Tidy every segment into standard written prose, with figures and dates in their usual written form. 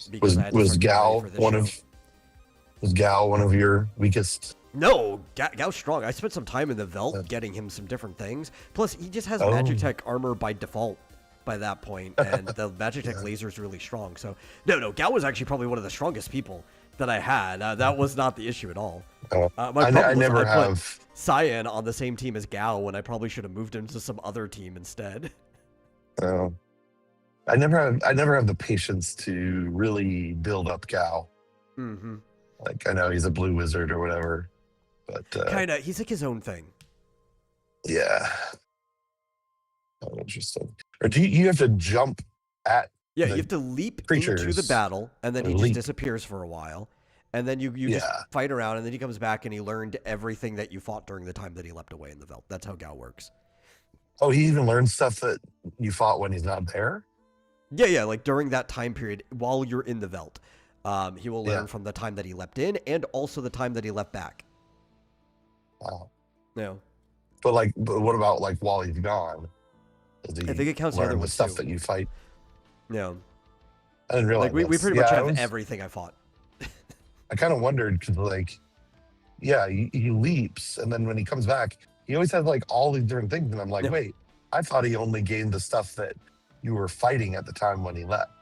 because I had to Was start getting ready Gal for this show. was Gal one of your weakest? No, Gao's strong. I spent some time in the Velt getting him some different things. Plus, he just has Magic Tech armor by default by that point, and the Magic Tech laser is really strong. So, no, Gao was actually probably one of the strongest people that I had. That was not the issue at all. My problem was I put Cyan on the same team as Gao when I probably should have moved him to some other team instead. Oh, I never have the patience to really build up Gal. Mm-hmm. Like, I know he's a blue wizard or whatever, but kind of, he's like his own thing. Yeah. Oh, interesting. Or do you have to jump at? Yeah, you have to leap into the battle, and then he just disappears for a while, and then you just fight around, and then he comes back and he learned everything that you fought during the time that he leapt away in the Veld. That's how Gao works. Oh, he even learns stuff that you fought when he's not there? Yeah, like during that time period while you're in the Veld. He will learn from the time that he leapt in and also the time that he leapt back. Wow. Yeah. But what about like while he's gone? I think it counts the other with stuff that you fight. Yeah. I didn't realize. Like we pretty much have everything I fought. I kind of wondered because he leaps and then when he comes back, he always has like all these different things, and I'm like, wait, I thought he only gained the stuff that you were fighting at the time when he left.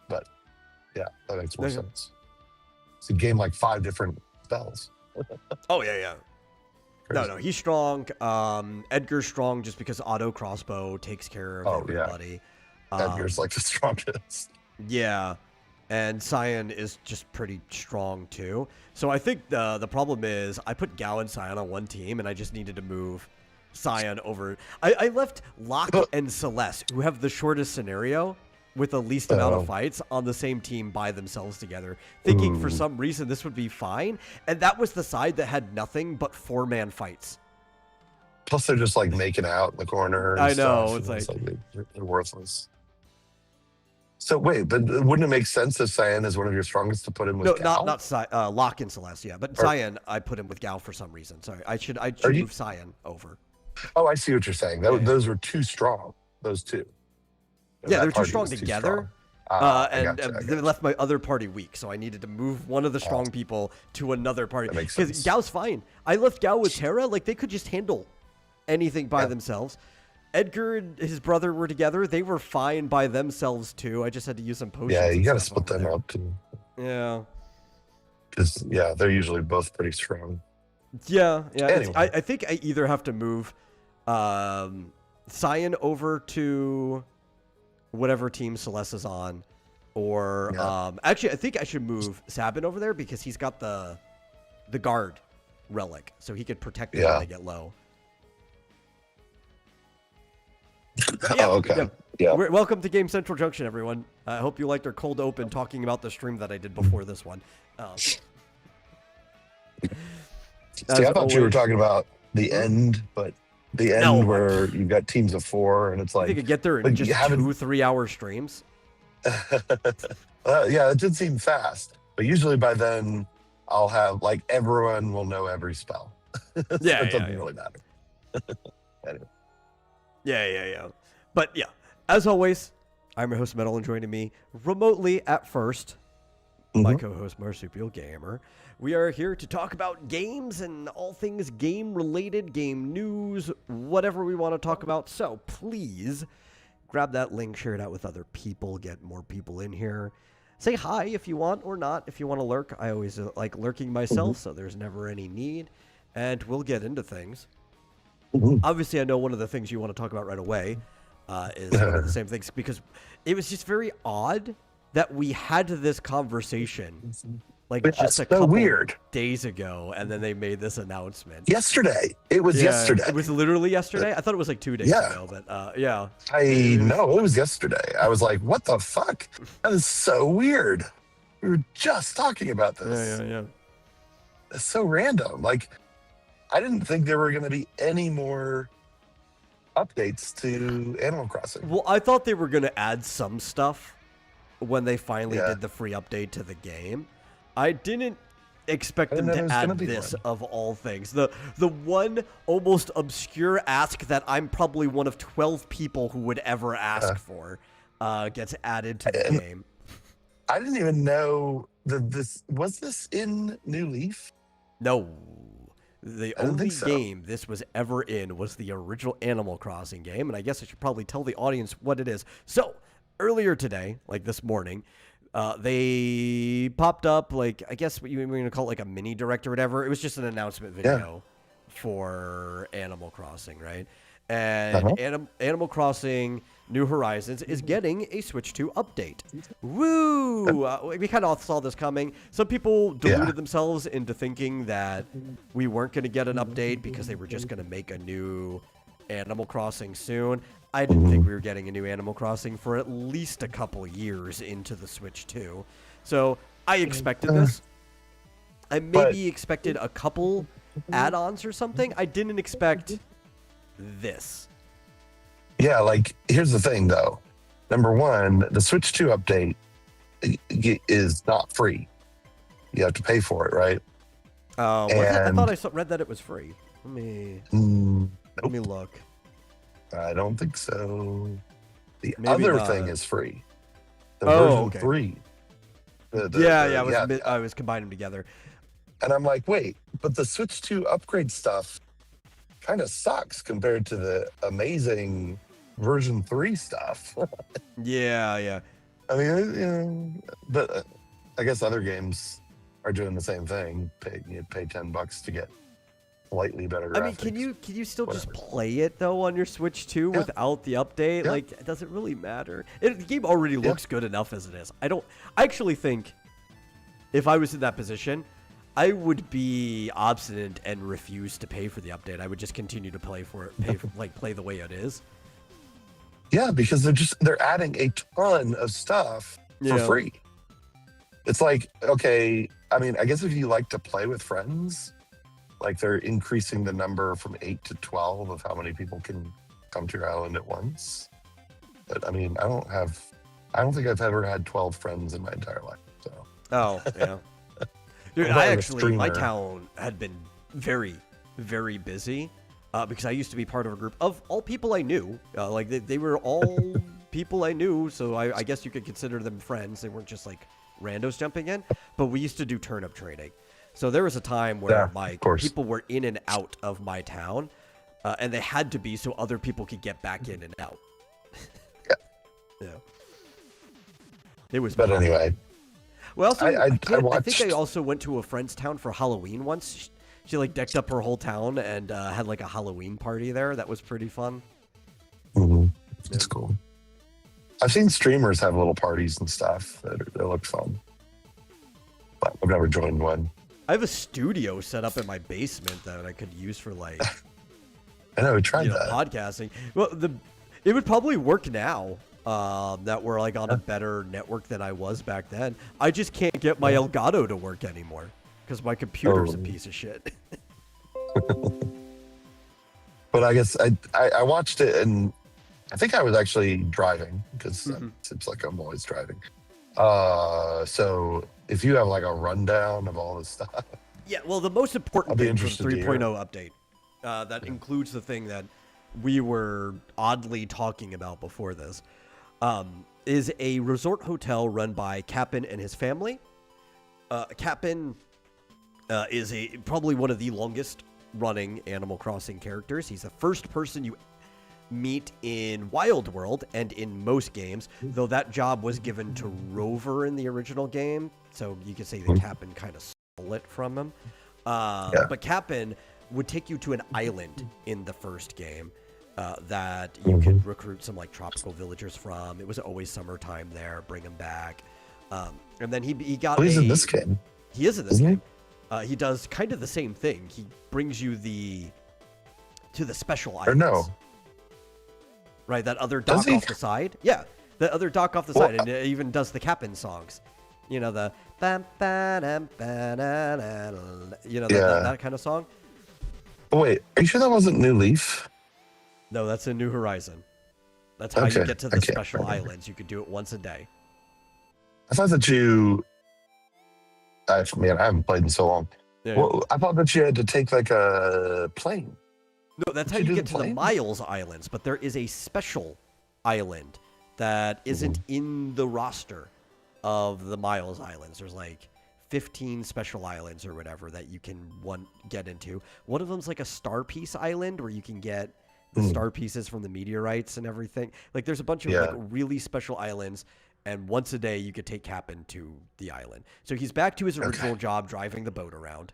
But yeah, that makes more sense. So he gained like 5 different spells. Oh yeah. Crazy. No, he's strong. Edgar's strong just because auto crossbow takes care of everybody. Edgar's like the strongest. Yeah. And Cyan is just pretty strong too. So I think the problem is I put Gao and Cyan on one team, and I just needed to move Cyan over. I left Locke and Celeste, who have the shortest scenario with the least amount of fights, on the same team by themselves together, thinking for some reason this would be fine. And that was the side that had nothing but 4-man fights. Plus they're just like making out in the corner. I know. It's like they're worthless. So wait, but wouldn't it make sense if Cyan is one of your strongest to put him with Gao? Not Locke and Celeste, yeah. But Cyan, I put him with Gao for some reason. Sorry, I should move Cyan over. Oh, I see what you're saying. Those were too strong, those two. Yeah, they're too strong together. And they left my other party weak, so I needed to move one of the strong people to another party. Because Gao's fine. I left Gao with Terra. Like, they could just handle anything by themselves. Edgar and his brother were together. They were fine by themselves, too. I just had to use some potions. Yeah, you got to split them up, too. Yeah. Because, they're usually both pretty strong. Yeah. Anyway. I think I either have to move Cyan over to whatever team Celeste is on, or actually, I think I should move Sabin over there because he's got the guard relic, so he could protect them when they get low. Okay. Yeah. Welcome to Game Central Junction, everyone. I hope you liked our cold open talking about the stream that I did before this one. See, I thought you were talking about the end, but the end where you've got teams of 4, and it's like... You could get there in just 2-3 hour streams. Yeah, it did seem fast. But usually by then, I'll have, like, everyone will know every spell. So it doesn't really matter. Anyway. Yeah. But yeah, as always, I'm your host, Metal, and joining me remotely at first, my co-host, Marsupial Gamer. We are here to talk about games and all things game-related, game news, whatever we want to talk about. So please grab that link, share it out with other people, get more people in here. Say hi if you want or not. If you want to lurk, I always like lurking myself, so there's never any need. And we'll get into things. Obviously, I know one of the things you want to talk about right away is one of the same things, because it was just very odd that we had this conversation like just a couple days ago, and then they made this announcement. Yesterday. It was yesterday. It was literally yesterday? I thought it was like 2 days ago, but yeah. I know, it was yesterday. I was like, what the fuck? That is so weird. We were just talking about this. Yeah. It's so random. Like, I didn't think there were going to be any more updates to Animal Crossing. Well, I thought they were going to add some stuff when they finally did the free update to the game. I didn't expect them to add this of all things. The one almost obscure ask that I'm probably one of 12 people who would ever ask for. gets added to the And game. I didn't even know that this in New Leaf. No. The I didn't only think so. game this was ever in was the original Animal Crossing game, and I guess I should probably tell the audience what it is. So, earlier today, like this morning, they popped up, like, I guess we're going to call it like a mini direct or whatever. It was just an announcement video for Animal Crossing, right? And Animal Crossing New Horizons is getting a Switch 2 update. Woo! We kind of saw this coming. Some people deluded themselves into thinking that we weren't going to get an update because they were just going to make a new Animal Crossing soon. I didn't think we were getting a new Animal Crossing for at least a couple years into the Switch 2. So I expected this. I maybe expected a couple add-ons or something. I didn't expect this. Yeah, like, here's the thing, though. Number one, the Switch 2 update is not free. You have to pay for it, right? Was it? I thought I read that it was free. Let me look. I don't think so. The Maybe other not. thing is free. The version 3. I was combining them together. And I'm like, wait, but the Switch 2 upgrade stuff kind of sucks compared to the amazing version 3 stuff. Yeah. I mean, but I guess other games are doing the same thing. You pay $10 to get slightly better graphics. I mean, can you still just play it though on your Switch 2 without the update? Like, does it really matter? The game already looks good enough as it is. I actually think if I was in that position, I would be obstinate and refuse to pay for the update. I would just continue to play the way it is. Yeah, because they're adding a ton of stuff for free. It's like, okay, I mean, I guess if you like to play with friends, like, they're increasing the number from 8 to 12 of how many people can come to your island at once. But I mean, I don't think I've ever had 12 friends in my entire life. So. Oh, yeah. Dude, my town had been very, very busy because I used to be part of a group of all people I knew. Like, they were all people I knew, so I guess you could consider them friends. They weren't just, like, randos jumping in. But we used to do turnip trading. So there was a time where, people were in and out of my town, and they had to be so other people could get back in and out. Yeah. It was But anyway. Well, also, I think I also went to a friend's town for Halloween once. She like decked up her whole town and had like a Halloween party there. That was pretty fun. It's cool. I've seen streamers have little parties and stuff that look fun, but I've never joined one. I have a studio set up in my basement that I could use for like I know, we tried that. Podcasting. Well, it would probably work now. That we're like on a better network than I was back then. I just can't get my Elgato to work anymore because my computer's a piece of shit. But I guess I watched it, and I think I was actually driving because it seems like I'm always driving. So if you have like a rundown of all this stuff. Yeah, well, the most important thing from 3.0 update that includes the thing that we were oddly talking about before this. Is a resort hotel run by Cap'n and his family. Cap'n is probably one of the longest running Animal Crossing characters. He's the first person you meet in Wild World and in most games, though that job was given to Rover in the original game. So you could say that Cap'n kind of stole it from him. But Cap'n would take you to an island in the first game. That you could recruit some like tropical villagers from. It was always summertime there. Bring them back, and then he got. He's in this game. He is in this game. He does kind of the same thing. He brings you to the special islands. Or no? Right, that other dock off the side. Yeah, the other dock off the side, and it even does the Cap'n songs. You know the that kind of song. Oh, wait, are you sure that wasn't New Leaf? No, that's a New Horizon. That's how you get to the special islands. You could do it once a day. I thought that I haven't played in so long. Yeah. Well, I thought that you had to take like a plane. No, that's how you get to the Miles Islands, but there is a special island that isn't in the roster of the Miles Islands. There's like 15 special islands or whatever that you can get into. One of them's like a star piece island where you can get the star pieces from the meteorites and everything. Like there's a bunch of like really special islands, and once a day you could take Captain to the island. So he's back to his original job driving the boat around.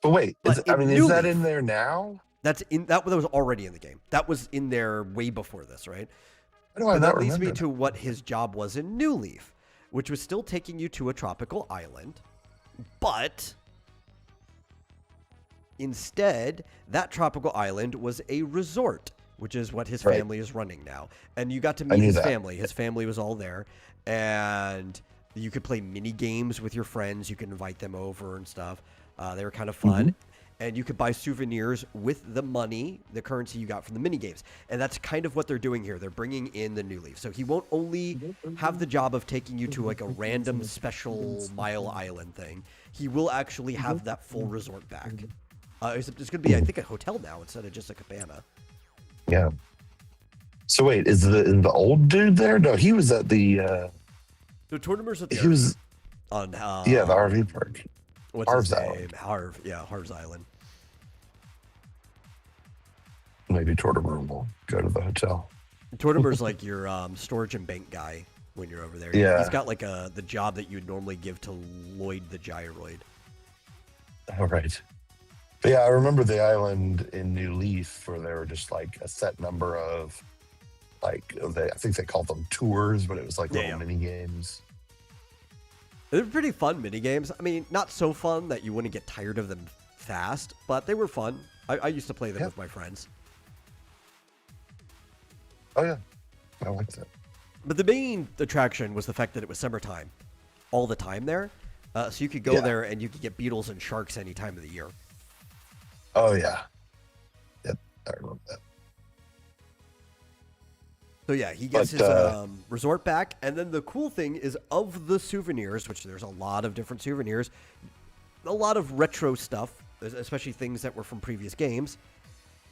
But wait, But is that in there now? That was already in the game. That was in there way before this, right? But that leads me to what his job was in New Leaf, which was still taking you to a tropical island, but instead, that tropical island was a resort, which is what his family is running now. And you got to meet his family. His family was all there, and you could play mini games with your friends. You could invite them over and stuff. They were kind of fun. And you could buy souvenirs with the money, the currency you got from the mini games. And that's kind of what they're doing here. They're bringing in the New Leaf. So he won't only have the job of taking you to like a random special Mile Island thing. He will actually have that full resort back. It's going to be, I think, a hotel now instead of just a cabana. Yeah. So wait, is the old dude there? No, he was at the Tortimer's at the was on the RV park. What's Harv's his name? Island. Harv's Island. Maybe Tortimer will go to the hotel. Tortimer's like your storage and bank guy when you're over there. Yeah. He's got like the job that you'd normally give to Lloyd the Gyroid. All right. But yeah, I remember the island in New Leaf where there were just like a set number of I think they called them tours, but it was like little mini games. They were pretty fun mini games. I mean, not so fun that you wouldn't get tired of them fast, but they were fun. I used to play them with my friends. Oh yeah, I liked that. But the main attraction was the fact that it was summertime, all the time there. So you could go there and you could get beetles and sharks any time of the year. Oh yeah, yep, I remember that. So yeah, he gets his resort back, and then the cool thing is of the souvenirs, which there's a lot of different souvenirs, a lot of retro stuff, especially things that were from previous games.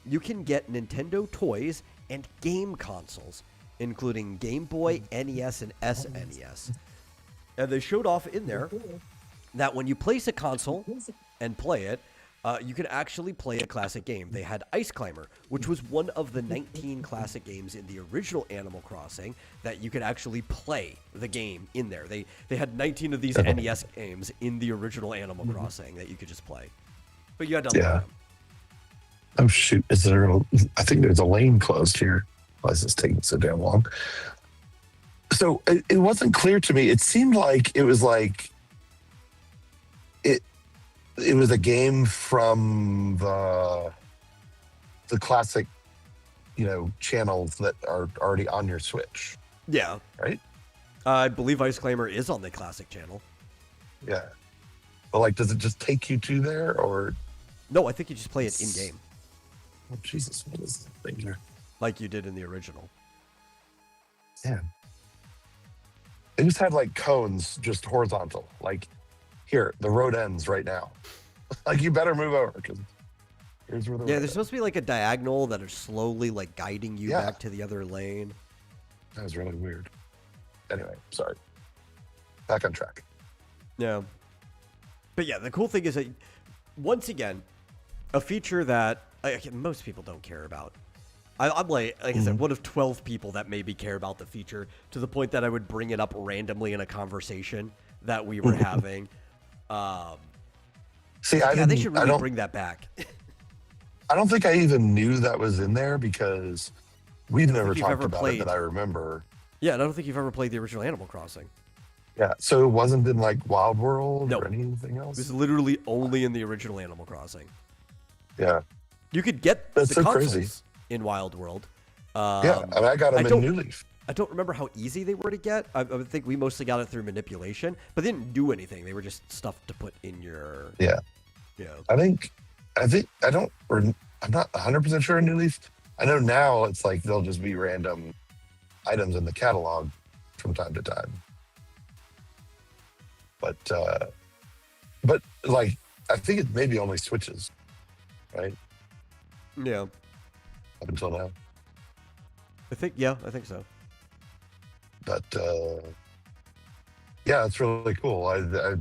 You can get Nintendo toys and game consoles, including Game Boy, NES, and SNES. And they showed off in there that when you place a console and play it, you can actually play a classic game. They had Ice Climber, which was one of the 19 classic games in the original Animal Crossing that you could actually play the game in there. They had 19 of these NES games in the original Animal Crossing that you could just play. But you had to unlock them. Oh shoot, I think there's a lane closed here. Why is this taking so damn long? So it wasn't clear to me. It seemed like it was like it was a game from the classic, channels that are already on your Switch. Yeah. Right? I believe Ice Climber is on the classic channel. Yeah. But does it just take you to there or? No, I think you just play it in game. Oh, Jesus, what is that thing here? Like you did in the original. Yeah. They just had cones just horizontal. Here, the road ends right now. You better move over because here's where the road there's supposed to be a diagonal that are slowly guiding you back to the other lane. That was really weird. Anyway, sorry. Back on track. Yeah. But yeah, the cool thing is that, once again, a feature that most people don't care about. I'm like I said, one of 12 people that maybe care about the feature, to the point that I would bring it up randomly in a conversation that we were having. See, they should really bring that back. I don't think I even knew that was in there because we've never talked about played it that I remember. Yeah, I don't think you've ever played the original Animal Crossing. Yeah, so it wasn't in Wild World or anything else? It was literally only in the original Animal Crossing. Yeah. You could get That's the so consoles crazy. In Wild World. I got them in New Leaf. I don't remember how easy they were to get. I would think we mostly got it through manipulation, but they didn't do anything. They were just stuff to put in your... Yeah. Yeah. I'm not 100% sure in New Leaf. I know now it's they'll just be random items in the catalog from time to time. But I think it maybe only switches, right? Yeah. Up until now. I think so. But yeah, it's really cool. I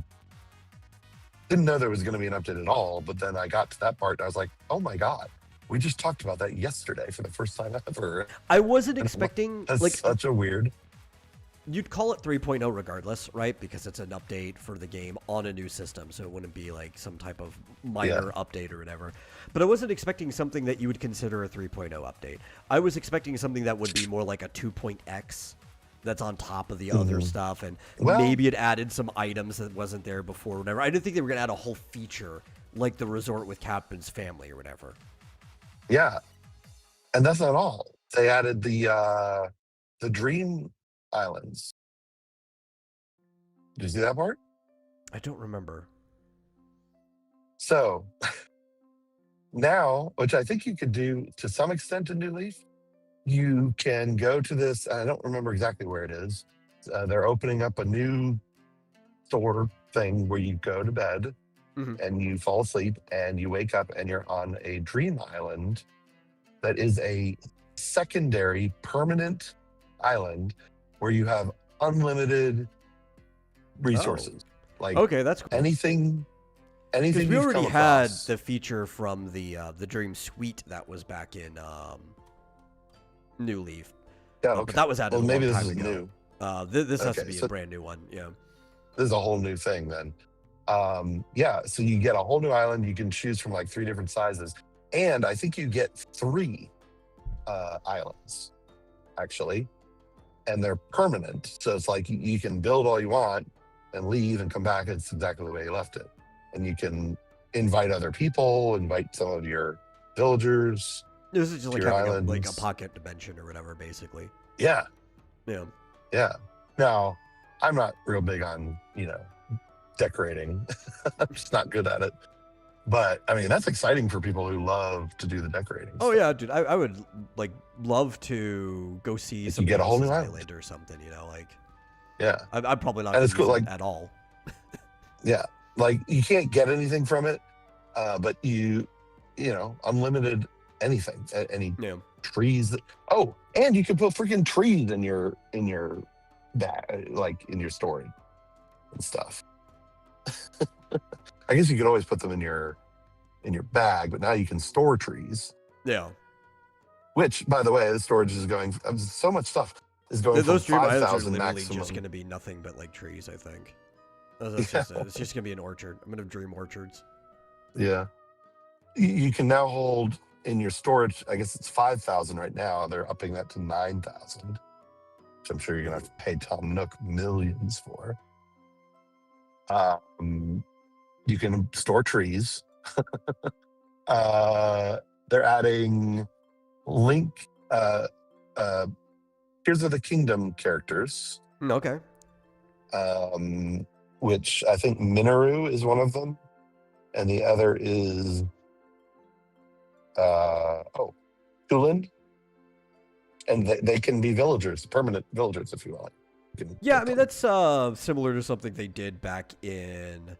didn't know there was going to be an update at all, but then I got to that part and I was like, oh my God, we just talked about that yesterday for the first time ever. I wasn't And expecting that's like such a weird. you'd call it 3.0 regardless, right? Because it's an update for the game on a new system, so it wouldn't be like some type of minor update or whatever. But I wasn't expecting something that you would consider a 3.0 update. I was expecting something that would be more like a 2.x that's on top of the other stuff, and Well, maybe it added some items that wasn't there before, or whatever. I didn't think they were gonna add a whole feature like the resort with Captain's family or whatever. yeah, and that's not all. They added the Dream Islands. Did you see that part? I don't remember. So now, which I think you could do to some extent in New Leaf, you can go to this. I don't remember exactly where it is. They're opening up a new store thing where you go to bed and you fall asleep and you wake up and you're on a dream island that is a secondary permanent island where you have unlimited resources. Like Okay, that's cool. anything Because we you've already come had across. the feature from the Dream Suite that was back in New Leaf. Yeah, But that was added well, a maybe long this time is ago. new. This has to Okay, be so a brand new one. Yeah. this is a whole new thing then. Yeah, so you get a whole new island. You can choose from like 3 different sizes. And I think you get 3 islands, actually. And they're permanent. So it's like you can build all you want and leave and come back. It's exactly the way you left it. And you can invite other people, invite some of your villagers This is just to like your having a islands. pocket dimension or whatever, basically. Yeah, Yeah. yeah. Now, I'm not real big on, decorating. I'm just not good at it. But I mean, that's exciting for people who love to do the decorating Oh stuff. yeah, dude. I would like love to go see If you somebody get a whole else's new island island. or something. Like Yeah. I'm probably not And gonna it's use cool. it Like, at all. yeah. Like you can't get anything from it, but unlimited anything, any Yeah. trees. Oh, and you can put freaking trees in your bag, like in your story and stuff. I guess you could always put them in your bag, but now you can store trees. Yeah. Which, by the way, the storage is going. So much stuff is going from Those dream islands are 5,000 literally maximum. just gonna be nothing but like trees. I think. Yeah. It's just gonna be an orchard. I'm gonna dream orchards. Yeah. You can now hold in your storage. I guess it's 5,000 right now. They're upping that to 9,000, which I'm sure you're gonna have to pay Tom Nook millions for. You can store trees. They're adding Link. Here's are the Kingdom characters, Okay. which I think Minoru is one of them, and the other is Tulin. And they can be villagers, permanent villagers, if you want. Yeah, I mean that's similar to something they did back in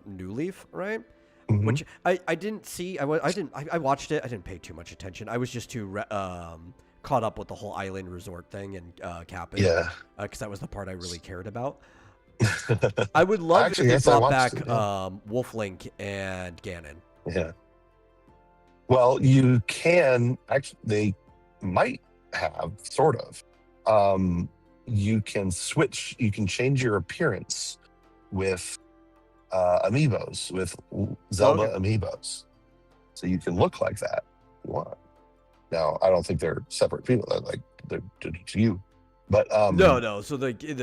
New Leaf, right? Mhm. Which I didn't see. I watched it. I didn't pay too much attention. I was just too caught up with the whole island resort thing and Kappa. Yeah. Because that was the part I really cared about. I would love Actually, if yes, they I brought watched back it, yeah. Wolf Link and Ganon. Yeah. Well, you can actually. They might have sort of. You can switch. You can change your appearance with amiibos, with Zelda okay. amiibos, so you can look like that if you want. Now, I don't think they're separate people. They're to you, but No. So in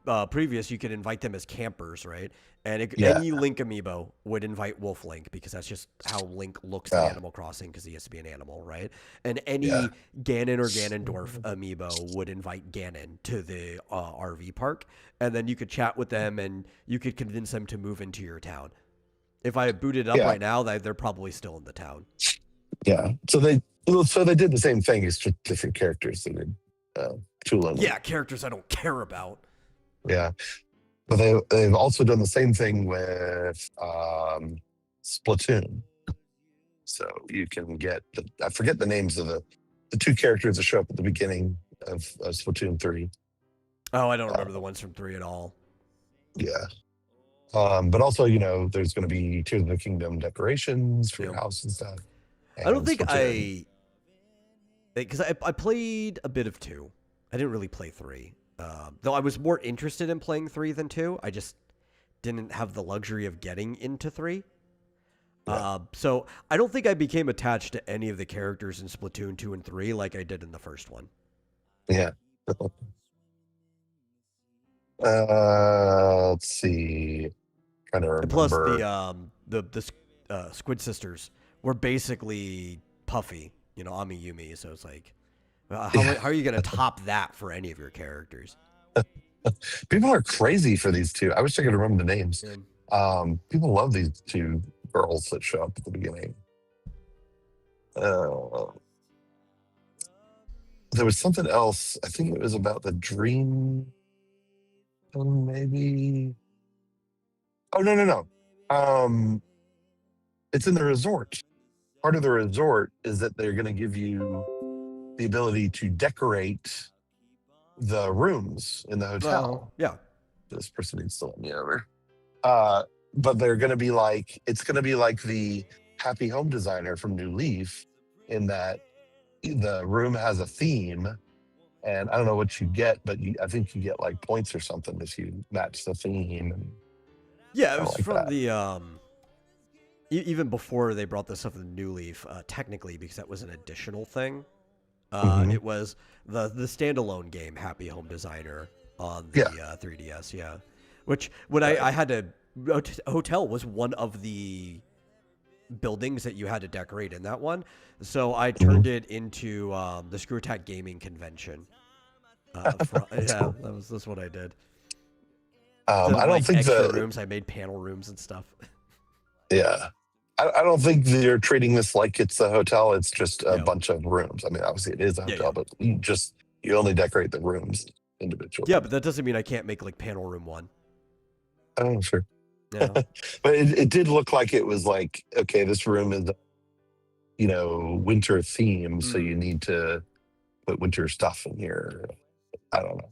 the previous, you could invite them as campers, right? And yeah, any Link amiibo would invite Wolf Link because that's just how Link looks in Animal Crossing because he has to be an animal, right? And any yeah, Ganon or Ganondorf amiibo would invite Ganon to the RV park, and then you could chat with them and you could convince them to move into your town. If I booted it up yeah, right now, they're probably still in the town. yeah. So they did the same thing. It's just different characters. They did Tula. Yeah, characters I don't care about. Yeah. But they've also done the same thing with Splatoon. So you can get I forget the names of the 2 characters that show up at the beginning of Splatoon 3. Oh, I don't remember the ones from 3 at all. Yeah. But also, there's going to be Tears of the Kingdom decorations for your house and stuff. I don't And think Splatoon. because I played a bit of 2. I didn't really play 3. Though I was more interested in playing 3 than 2. I just didn't have the luxury of getting into 3. Yeah. So I don't think I became attached to any of the characters in Splatoon 2 and 3 like I did in the first one. Yeah. Let's see. Trying to And plus, remember. the Squid Sisters were basically Puffy, Ami Yumi. So it's like, how are you going to top that for any of your characters? People are crazy for these two. I wish I could remember the names. People love these two girls that show up at the beginning. There was something else. I think it was about the dream. Maybe. Oh no. It's in the resort. Part of the resort is that they're going to give you the ability to decorate the rooms in the hotel. Yeah. This person needs to let me over. But they're going to be like, it's going to be like the Happy Home Designer from New Leaf, in that the room has a theme, and I don't know what you get, but I think you get like points or something if you match the theme. And yeah, it was like from that. the even before they brought this up in New Leaf, technically, because that was an additional thing. It was the standalone game Happy Home Designer on the 3DS. Yeah, which when I had a hotel was one of the buildings that you had to decorate in that one, so I turned it into the Screw Attack Gaming Convention. Cool. That's what I did. I don't like think extra rooms, I made panel rooms and stuff. Yeah. I don't think they're treating this like it's a hotel. It's just a bunch of rooms. I mean, obviously it is a hotel, but you only decorate the rooms individually. Yeah, but that doesn't mean I can't make like panel room 1. Oh, sure. Yeah. But it did look like it was like, okay, this room is, winter theme, so you need to put winter stuff in here. I don't know.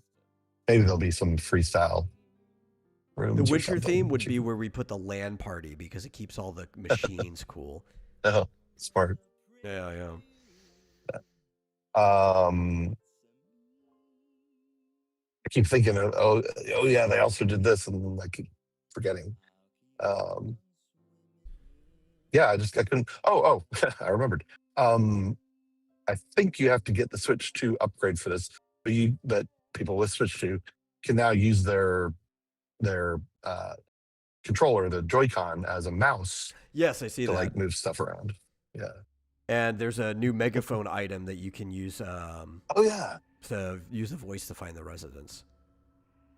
Maybe there'll be some freestyle rooms. The winter theme would be where we put the LAN party because it keeps all the machines cool. Oh, smart. Yeah. I keep thinking of, oh yeah, they also did this, and I keep forgetting. Yeah, I couldn't. Oh, I remembered. I think you have to get the Switch 2 upgrade for this, but people with Switch 2 can now use their controller, the Joy-Con, as a mouse. Yes, I see to that. like move stuff around. Yeah. And there's a new megaphone item that you can use. Oh yeah. To use the voice to find the residents.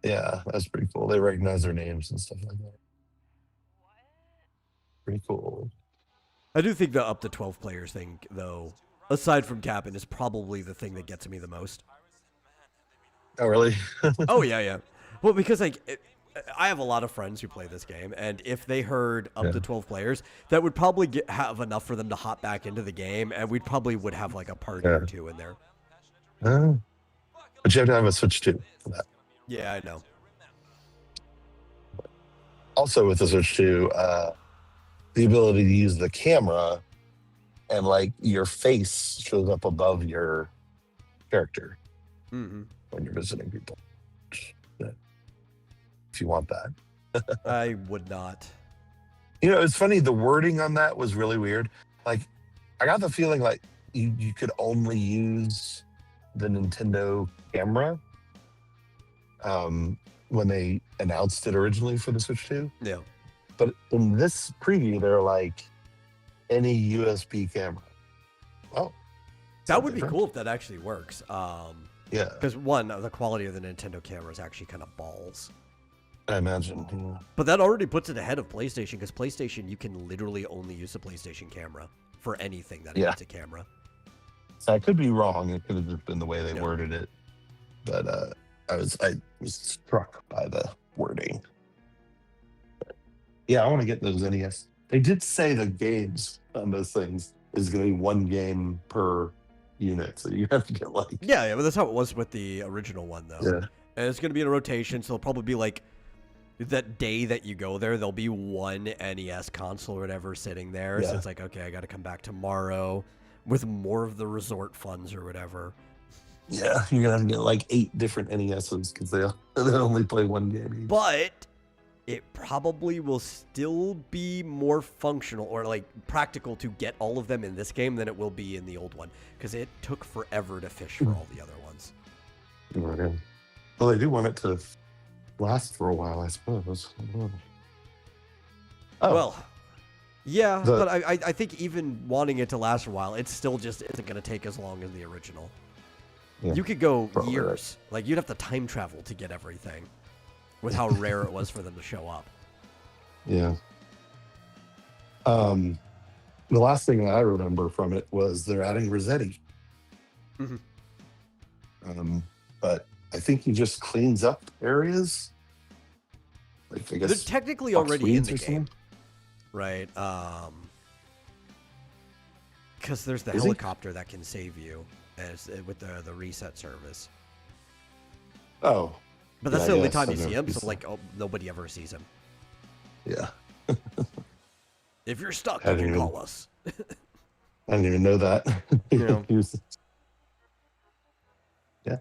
Yeah, that's pretty cool. They recognize their names and stuff like that. Pretty cool. I do think the up to 12 players thing, though, aside from Captain, is probably the thing that gets me the most. Oh, really? Oh, yeah. Well, because I have a lot of friends who play this game, and if they heard up to 12 players, that would probably have enough for them to hop back into the game, and we probably would have like a party or two in there. But you have to have a Switch 2 for that. Yeah, I know. Also with the Switch 2, the ability to use the camera, and like your face shows up above your character when you're visiting people. If you want that. I would not. It's funny, the wording on that was really weird. Like, I got the feeling like you could only use the Nintendo camera when they announced it originally for the Switch 2. Yeah. But in this preview, they're like, any USB camera. Oh. That would be cool if that actually works. Yeah. Because one, the quality of the Nintendo camera is actually kind of balls. I imagine. Yeah. But that already puts it ahead of PlayStation, because PlayStation, you can literally only use the PlayStation camera for anything that needs a camera. So I could be wrong. It could have just been the way they worded it. But I was struck by the wording. But, yeah, I want to get those NES. They did say the games on those things is going to be one game per unit, so you have to get like Yeah, but that's how it was with the original one, though. yeah. And it's going to be in a rotation, so it'll probably be like that day that you go there, there'll be one NES console or whatever sitting there. So Yeah. it's like, okay, I got to come back tomorrow with more of the resort funds or whatever. Yeah, you're gonna have to get like 8 different NESs because they only play one game each. But it probably will still be more functional or like practical to get all of them in this game than it will be in the old one, because it took forever to fish for all the other ones. Okay. Well, they do want it to last for a while, I suppose. Oh, Well, yeah, but I think even wanting it to last a while, it still just isn't going to take as long as the original. yeah. You could go Probably years. Like, you'd have to time travel to get everything with how rare it was for them to show up. Yeah. The last thing that I remember from it was they're adding Rossetti. Mhm. But I think he just cleans up areas. Like, I They're guess technically Fox already in Weeds the or game, something? right? Because there's the Is he? helicopter that can save you with the reset service. Oh, But that's Yeah, the I only guess. time you I've see never him, so used like, nobody ever sees him. yeah. If you're stuck, I you didn't can even- call us. I didn't even know that. Yeah. He was- yeah. I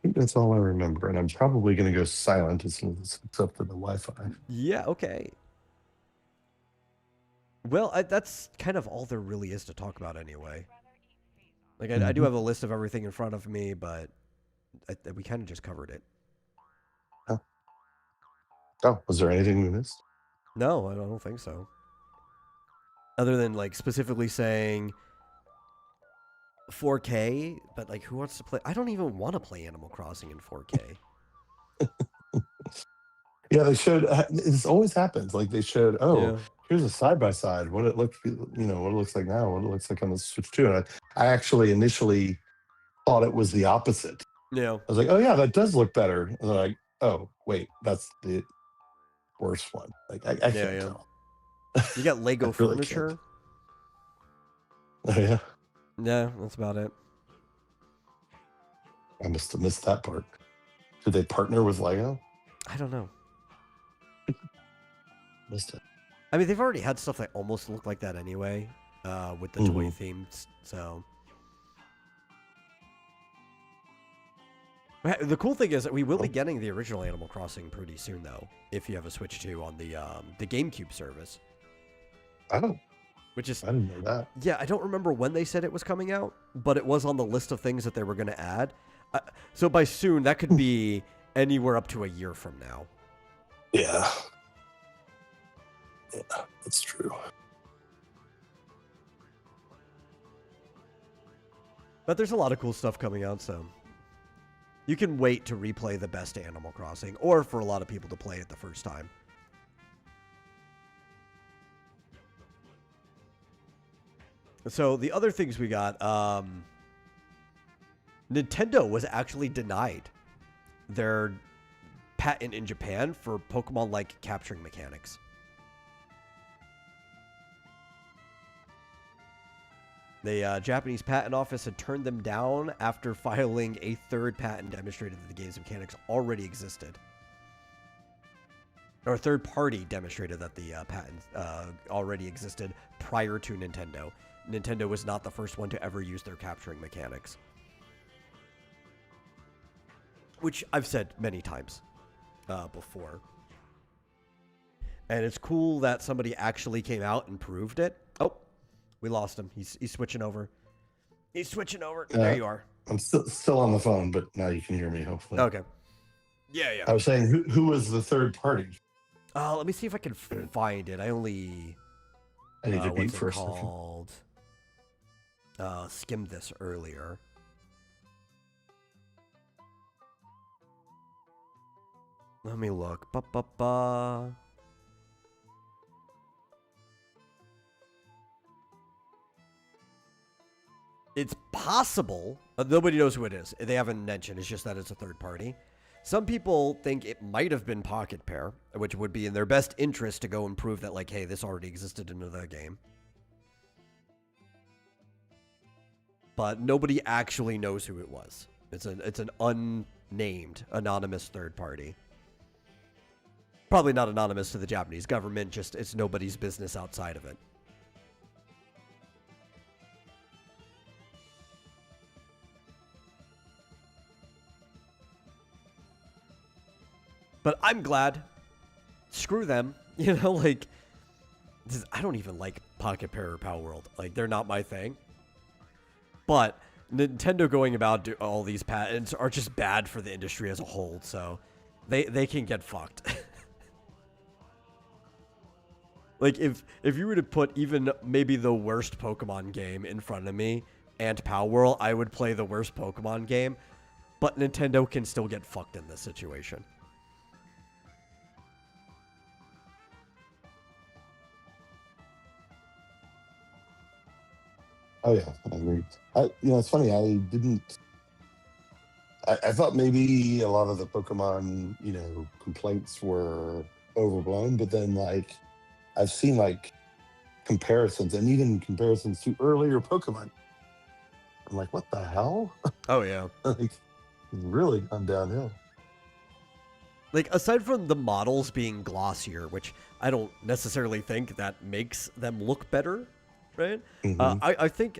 think that's all I remember. And I'm probably going to go silent as soon as it's up to the Wi-Fi. Yeah, okay. Well, that's kind of all there really is to talk about anyway. Like, I do Mhm. have a list of everything in front of me, but we kind of just covered it. Oh, was there anything we missed? No, I don't think so. Other than, like, specifically saying 4K, but, like, who wants to play? I don't even want to play Animal Crossing in 4K. Yeah, they showed. This always happens. Like they showed. Oh, Yeah. here's a side by side. What it looks, what it looks like now. What it looks like on the Switch 2. And I actually initially thought it was the opposite. Yeah. I was like, oh yeah, that does look better. And then like, oh wait, that's the worst one. Like I can't Yeah. tell. You got Lego I really furniture? Oh yeah, Yeah, that's about it. I must have missed that part. Did they partner with Lego? I don't know. Missed it. I mean, they've already had stuff that almost looked like that anyway, with the toy Mhm. themes. So the cool thing is that we will be getting the original Animal Crossing pretty soon, though, if you have a Switch 2 on the GameCube service. Oh, Which is, I didn't know that. yeah, I don't remember when they said it was coming out, but it was on the list of things that they were going to add. So by soon, that could be anywhere up to a year from now. Yeah. Yeah, that's true. But there's a lot of cool stuff coming out, so you can wait to replay the best Animal Crossing, or for a lot of people to play it the first time. So the other things we got, Nintendo was actually denied their patent in Japan for Pokemon-like capturing mechanics. The Japanese patent office had turned them down after filing a third patent demonstrated that the game's mechanics already existed. Or a third party demonstrated that the patent already existed prior to Nintendo. Nintendo was not the first one to ever use their capturing mechanics. Which I've said many times before. And it's cool that somebody actually came out and proved it. Oh, we lost him. He's switching over. He's switching over. There you are. I'm still on the phone, but now you can hear me, hopefully. Okay. Yeah. I was saying, who was the third party? Let me see if I can find it. I only... I need to beat what's it first. called? Skimmed this earlier. Let me look. Ba-ba-ba. It's possible. Nobody knows who it is. They haven't mentioned. It's just that it's a third party. Some people think it might have been Pocket Pair, which would be in their best interest to go and prove that, like, hey, this already existed in the game. but nobody actually knows who it was. It's an unnamed, anonymous third party. Probably not anonymous to the Japanese government, just it's nobody's business outside of it. But I'm glad. Screw them. You know, like, I don't even like Pocket Pair or Power World. Like, they're not my thing. But Nintendo going about all these patents are just bad for the industry as a whole, so they can get fucked. Like, if you were to put even maybe the worst Pokemon game in front of me and Power World, I would play the worst Pokemon game, but Nintendo can still get fucked in this situation. Oh yeah, I agree. It's funny. I thought maybe a lot of the Pokemon, complaints were overblown, but then like I've seen like comparisons and even comparisons to earlier Pokemon. I'm like, what the hell? Oh yeah. Like, it's really gone downhill. Like, aside from the models being glossier, which I don't necessarily think that makes them look better, right? Mhm. I think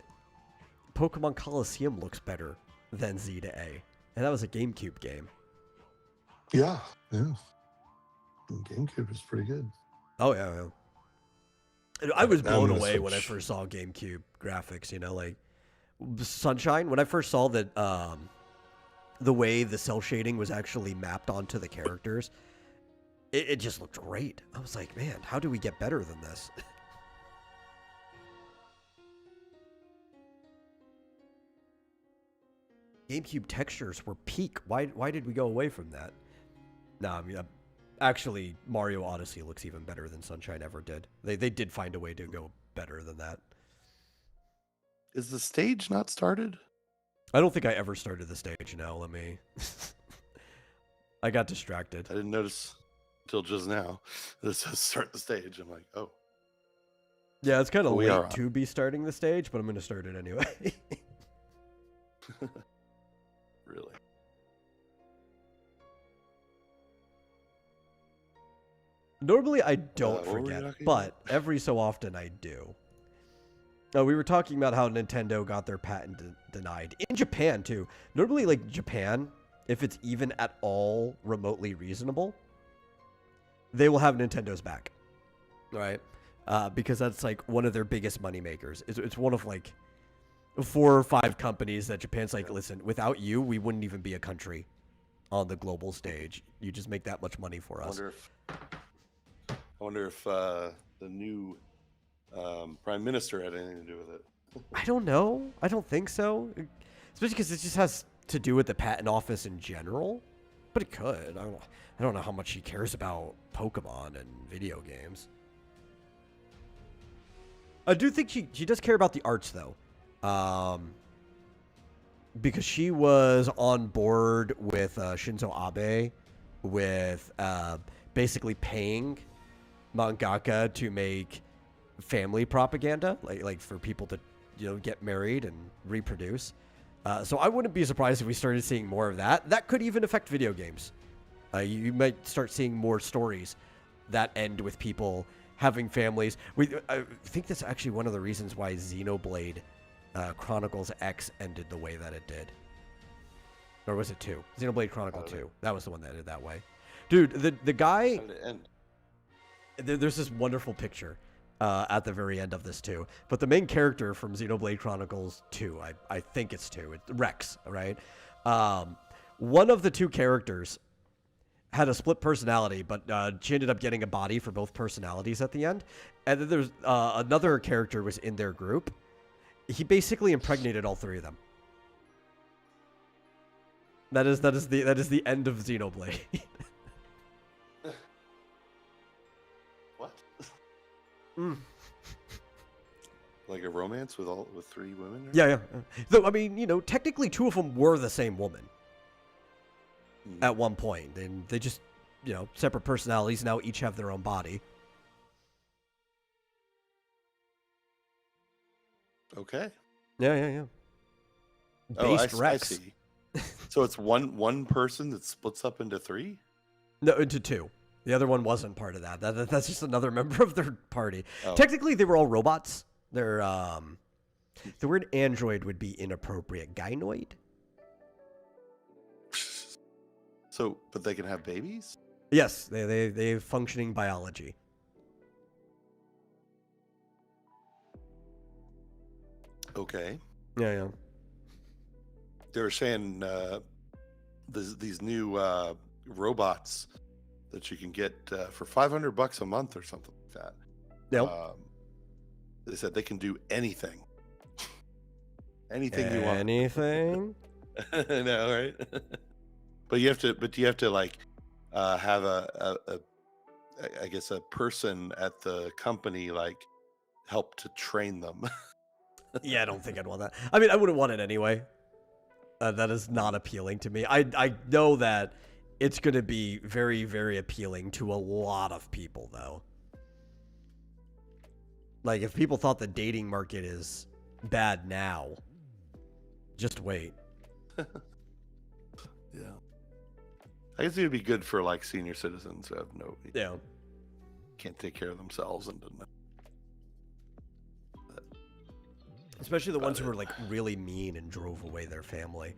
Pokemon Coliseum looks better than Z to A. And that was a GameCube game. Yeah. GameCube is pretty good. Oh, yeah. I was blown I'm away gonna when I switch. first saw GameCube graphics, like Sunshine. When I first saw that the way the cell shading was actually mapped onto the characters, it just looked great. I was like, man, how do we get better than this? GameCube textures were peak. Why did we go away from that? No, I mean, actually, Mario Odyssey looks even better than Sunshine ever did. They did find a way to go better than that. Is the stage not started? I don't think I ever started the stage. No, let me. I got distracted. I didn't notice until just now. This says start the stage. I'm like, oh. Yeah, it's kind of We late are on. to be starting the stage, but I'm going to start it anyway. Really? Normally, I don't what were we forget, talking but about? every so often I do. We were talking about how Nintendo got their patent denied. In Japan, too. Normally, like, Japan, if it's even at all remotely reasonable, they will have Nintendo's back. Right? Because that's, like, one of their biggest moneymakers. It's one of, like, 4 or 5 companies that Japan's like, listen, without you, we wouldn't even be a country on the global stage. You just make that much money for us. I wonder if the new prime minister had anything to do with it. I don't know. I don't think so. Especially because it just has to do with the patent office in general. But it could. I don't know how much she cares about Pokemon and video games. I do think she does care about the arts, though. Because she was on board with Shinzo Abe with basically paying mangaka to make family propaganda, like for people to get married and reproduce. So I wouldn't be surprised if we started seeing more of that. That could even affect video games. You might start seeing more stories that end with people having families. I think that's actually one of the reasons why Xenoblade Chronicles X ended the way that it did. Or was it 2? Xenoblade Chronicle 2. That was the one that ended that way. Dude, the guy... How did it end? There's this wonderful picture at the very end of this, too. But the main character from Xenoblade Chronicles 2, I think it's 2, it's Rex, right? One of the 2 characters had a split personality, but she ended up getting a body for both personalities at the end. And then there's another character was in their group. He basically impregnated all 3 of them. That is the end of Xenoblade. What? Mm. Like a romance with 3 women? Yeah. Though, I mean, technically 2 of them were the same woman at one point. And they just, separate personalities now each have their own body. Okay. Yeah. based I Rex. see. So it's one person that splits up into 3? No, into 2. The other one wasn't part of that. That's just another member of their party. Oh. Technically, they were all robots. They're the word android would be inappropriate. Gynoid. So, but they can have babies? Yes, they have functioning biology. Okay. Yeah. They were saying these new robots that you can get for $500 a month or something like that. Yep. They said they can do anything. Anything you want. Anything? I know, right? But you have to like have I guess a person at the company like help to train them. Yeah, I don't think I'd want that. I mean, I wouldn't want it anyway. That is not appealing to me. I know that it's going to be very, very appealing to a lot of people, though. Like, if people thought the dating market is bad now, just wait. Yeah. I guess it would be good for like senior citizens who have can't take care of themselves and Especially the ones who were like really mean and drove away their family.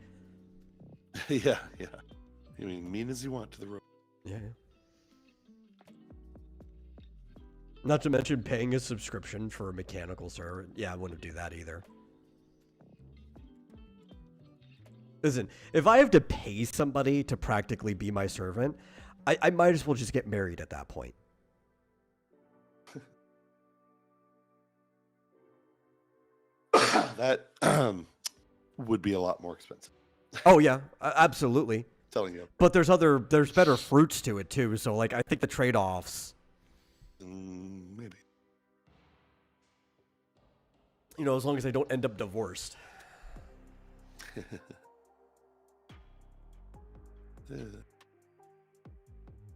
yeah. I mean, mean as you want to the road. Yeah. Not to mention paying a subscription for a mechanical servant. Yeah, I wouldn't do that either. Listen, if I have to pay somebody to practically be my servant, I might as well just get married at that point. That would be a lot more expensive. Oh yeah, absolutely. Telling you. But there's better fruits to it too. So like, I think the trade-offs. Maybe. You know, as long as I don't end up divorced.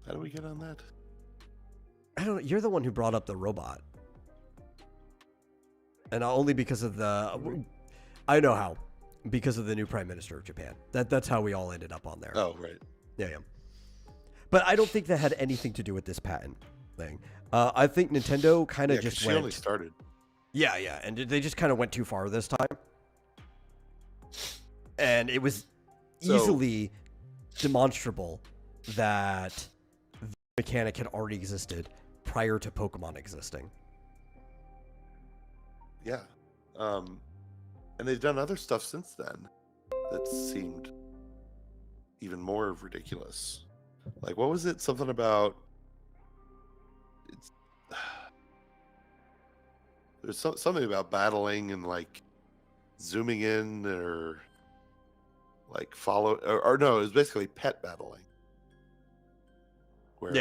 How do we get on that? I don't know. You're the one who brought up the robot. And only because of the... I know how. Because of the new Prime Minister of Japan. That's how we all ended up on there. Oh, right. Yeah. But I don't think that had anything to do with this patent thing. I think Nintendo kind of just she went... only started. Yeah. And they just kind of went too far this time. And it was easily demonstrable that the mechanic had already existed prior to Pokemon existing. Yeah. And they've done other stuff since then that seemed even more ridiculous. Like, what was it? Something about... There's something about battling and, like, zooming in or, like, follow... Or no, it was basically pet battling. Where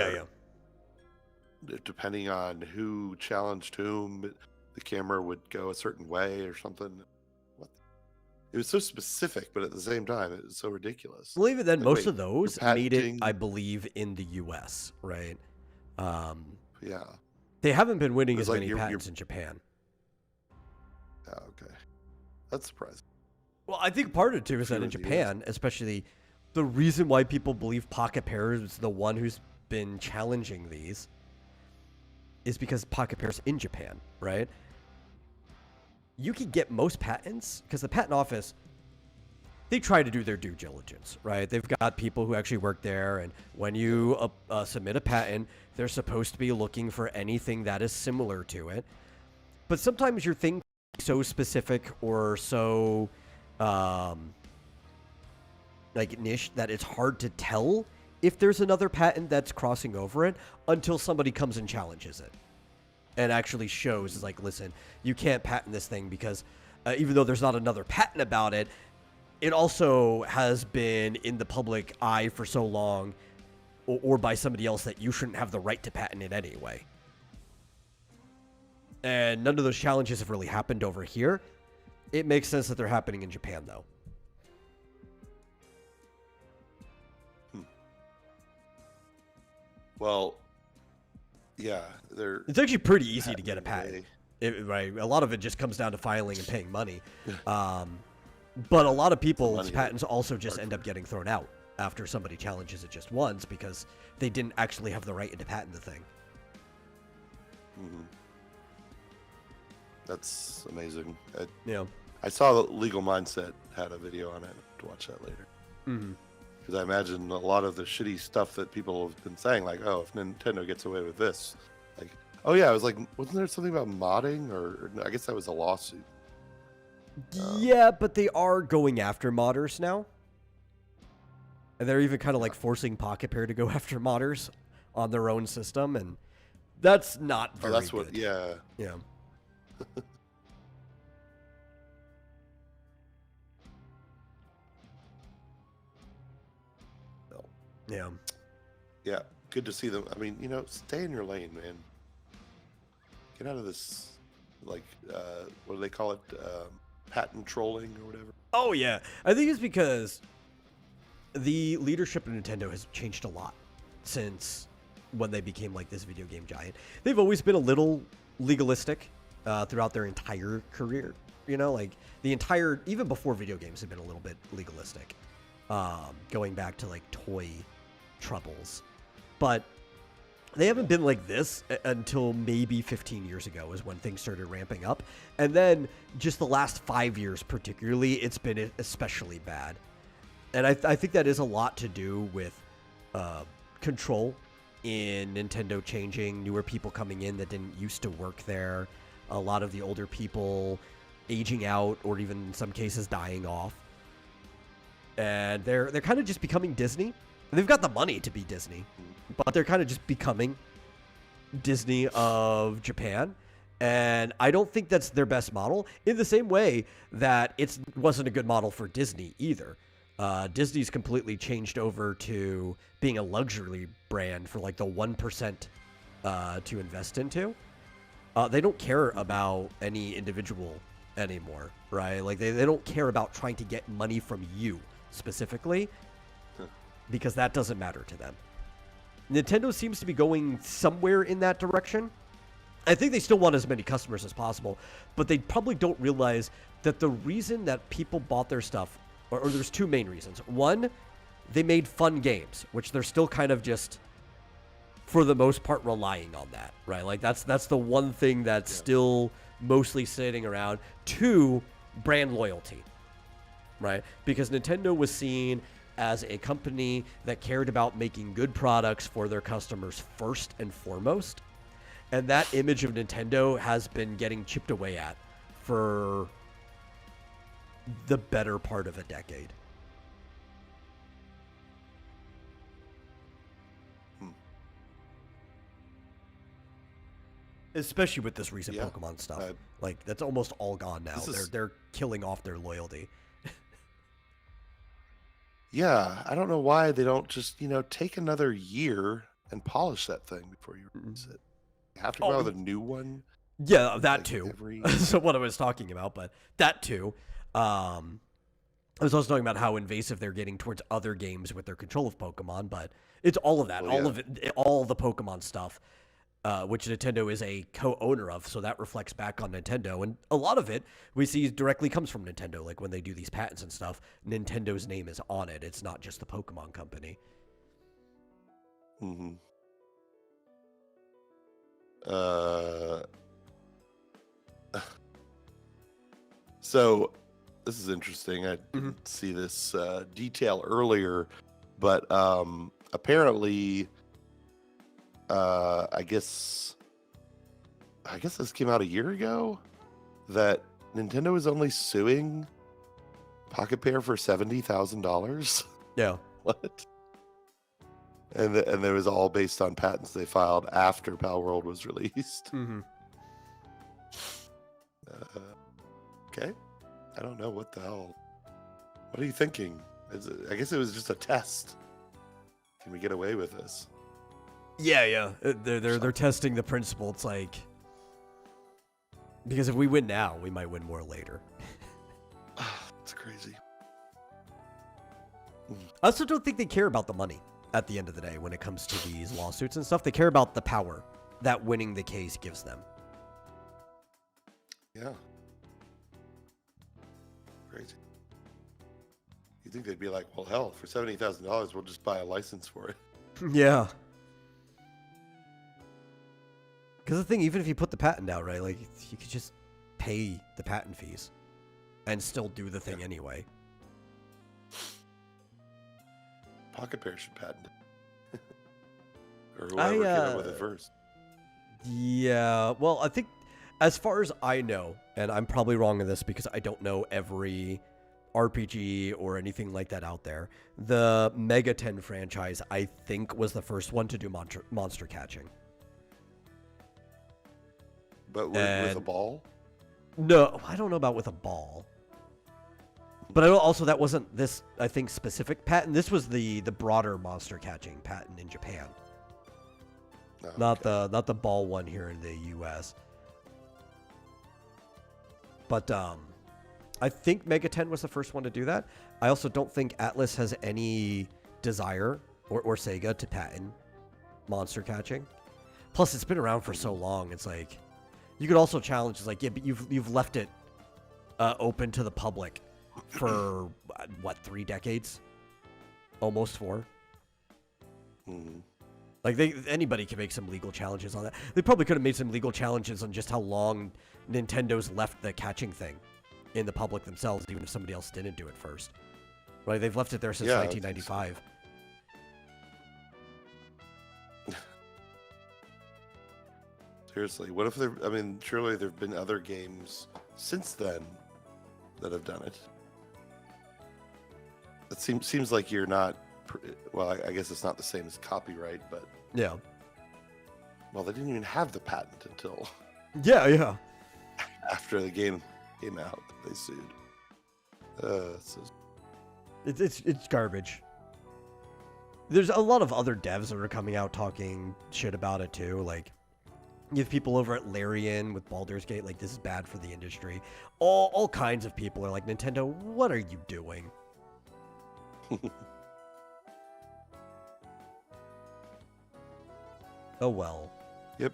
depending on who challenged whom, the camera would go a certain way or something. It was so specific, but at the same time, it was so ridiculous. Well, even then, Like, most wait, of those you're made it, patenting- I believe, in the U.S., right? Yeah. They haven't been winning It as was like many you're- patents in Japan. Oh, okay. That's surprising. Well, I think part of it, too, is that Fewer in in the Japan, especially, the reason why people believe Pocket Pair is the one who's been challenging these is because Pocket Pair's in Japan, right? You can get most patents because the patent office, they try to do their due diligence, right? They've got people who actually work there, and when you submit a patent, they're supposed to be looking for anything that is similar to it. But sometimes your thing is so specific or so like niche that it's hard to tell if there's another patent that's crossing over it until somebody comes and challenges it. And actually shows, is like, listen, you can't patent this thing because even though there's not another patent about it, it also has been in the public eye for so long or by somebody else that you shouldn't have the right to patent it anyway. And none of those challenges have really happened over here. It makes sense that they're happening in Japan, though. Well, yeah, It's actually pretty easy to get a patent. Right, a lot of it just comes down to filing and paying money. But a lot of people's money patents also just hard end for. up getting thrown out after somebody challenges it just once because they didn't actually have the right to patent the thing. Mhm. That's amazing. Yeah. I saw that Legal Mindset had a video on it. To watch that later. Mm-hmm. Because I imagine a lot of the shitty stuff that people have been saying, like, oh, if Nintendo gets away with this, like, oh yeah, I was like, wasn't there something about modding, or I guess that was a lawsuit. Yeah, but they are going after modders now. And they're even kind of like forcing Pocket Pair to go after modders on their own system, and that's not very Oh, that's what. good. Yeah. Yeah. No. Yeah. Yeah. Good to see them. I mean, stay in your lane, man. Get out of this, like, what do they call it? Patent trolling or whatever. Oh yeah, I think it's because the leadership of Nintendo has changed a lot since when they became like this video game giant. They've always been a little legalistic throughout their entire career. Like even before video games have been a little bit legalistic, going back to like toy troubles. But they haven't been like this until maybe 15 years ago is when things started ramping up. And then just the last 5 years particularly, it's been especially bad. And I think that is a lot to do with control in Nintendo changing, newer people coming in that didn't used to work there, a lot of the older people aging out or even in some cases dying off. And they're kind of just becoming Disney. They've got the money to be Disney, but they're kind of just becoming Disney of Japan. And I don't think that's their best model, in the same way that it wasn't a good model for Disney either. Disney's completely changed over to being a luxury brand for like the 1% to invest into. They don't care about any individual anymore, right? Like they don't care about trying to get money from you specifically, because that doesn't matter to them. Nintendo seems to be going somewhere in that direction. I think they still want as many customers as possible, but they probably don't realize that the reason that people bought their stuff, or there's two main reasons. One, they made fun games, which they're still kind of just, for the most part, relying on that, right? Like that's the one thing that's still mostly sitting around. Two, brand loyalty, right? Because Nintendo was seen as a company that cared about making good products for their customers first and foremost. And that image of Nintendo has been getting chipped away at for the better part of a decade. Especially with this recent Pokemon stuff. Like, that's almost all gone now. They're killing off their loyalty. Yeah, I don't know why they don't just, take another year and polish that thing before you release it. You have to come out with a new one. Yeah, that too. So what I was talking about, but that too. I was also talking about how invasive they're getting towards other games with their control of Pokemon, but it's all of that, all the Pokemon stuff, which Nintendo is a co-owner of, so that reflects back on Nintendo. And a lot of it we see directly comes from Nintendo, like when they do these patents and stuff, Nintendo's name is on it. It's not just the Pokemon company. Mm-hmm. So this is interesting. I didn't see this detail earlier, but apparently, I guess this came out a year ago, that Nintendo is only suing Pocket Pair for $70,000. Yeah. What? And it was all based on patents they filed after Pal World was released. Mm-hmm. Okay. I don't know what the hell. What are you thinking? I guess it was just a test. Can we get away with this? Yeah. They're testing the principle. It's like, because if we win now, we might win more later. It's crazy. I also don't think they care about the money at the end of the day when it comes to these lawsuits and stuff. They care about the power that winning the case gives them. Yeah. Crazy. You think they'd be like, well, hell, for $70,000, we'll just buy a license for it. Yeah. Because the thing, even if you put the patent out, right, like, you could just pay the patent fees and still do the thing anyway. Pocket Pair should patent it. Or whoever came up with it first. Yeah, well, I think as far as I know, and I'm probably wrong in this because I don't know every RPG or anything like that out there, the Mega 10 franchise, I think, was the first one to do monster catching. But with a ball? No, I don't know about with a ball. But I know also that wasn't this, I think, specific patent. This was the broader monster catching patent in Japan. Oh, Not the ball one here in the US. But I think Mega 10 was the first one to do that. I also don't think Atlas has any desire or Sega to patent monster catching. Plus, it's been around for so long. It's like you could also challenge. It's like, yeah, but you've left it open to the public for what, 3 decades, almost 4. Mm-hmm. Like anybody can make some legal challenges on that. They probably could have made some legal challenges on just how long Nintendo's left the catching thing in the public themselves, even if somebody else didn't do it first. Right? They've left it there since 1995. Seriously, what if there? I mean, surely there have been other games since then that have done it. It seems like you're not. Well, I guess it's not the same as copyright, but Yeah. well, they didn't even have the patent until Yeah. after the game came out that they sued. It's garbage. There's a lot of other devs that are coming out talking shit about it too. Like, you have people over at Larian with Baldur's Gate, like, this is bad for the industry. All kinds of people are like, Nintendo, what are you doing? Oh well. Yep.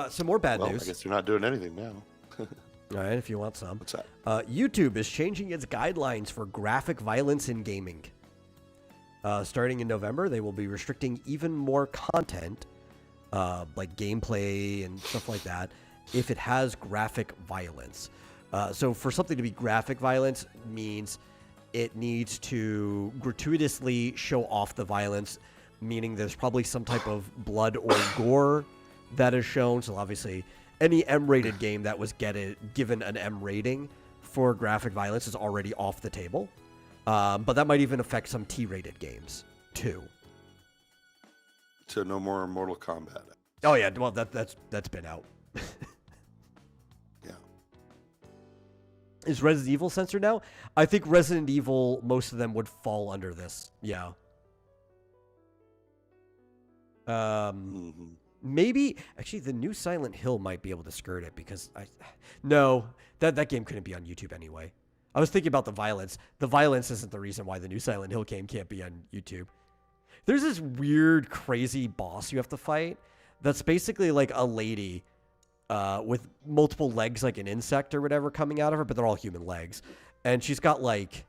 Some more bad news. I guess they're not doing anything now. All right, if you want some. What's that? YouTube is changing its guidelines for graphic violence in gaming. Starting in November, they will be restricting even more content, like gameplay and stuff like that, if it has graphic violence. So for something to be graphic violence means it needs to gratuitously show off the violence, meaning there's probably some type of blood or gore that is shown. So obviously, any M-rated game that was given an M rating for graphic violence is already off the table. But that might even affect some T-rated games too. So no more Mortal Kombat. Oh yeah, well that's been out. Yeah. Is Resident Evil censored now? I think Resident Evil, most of them would fall under this. Yeah. Maybe actually the new Silent Hill might be able to skirt it because that game couldn't be on YouTube anyway. I was thinking about the violence. The violence isn't the reason why the new Silent Hill game can't be on YouTube. There's this weird, crazy boss you have to fight that's basically like a lady with multiple legs, like an insect or whatever coming out of her, but they're all human legs. And she's got like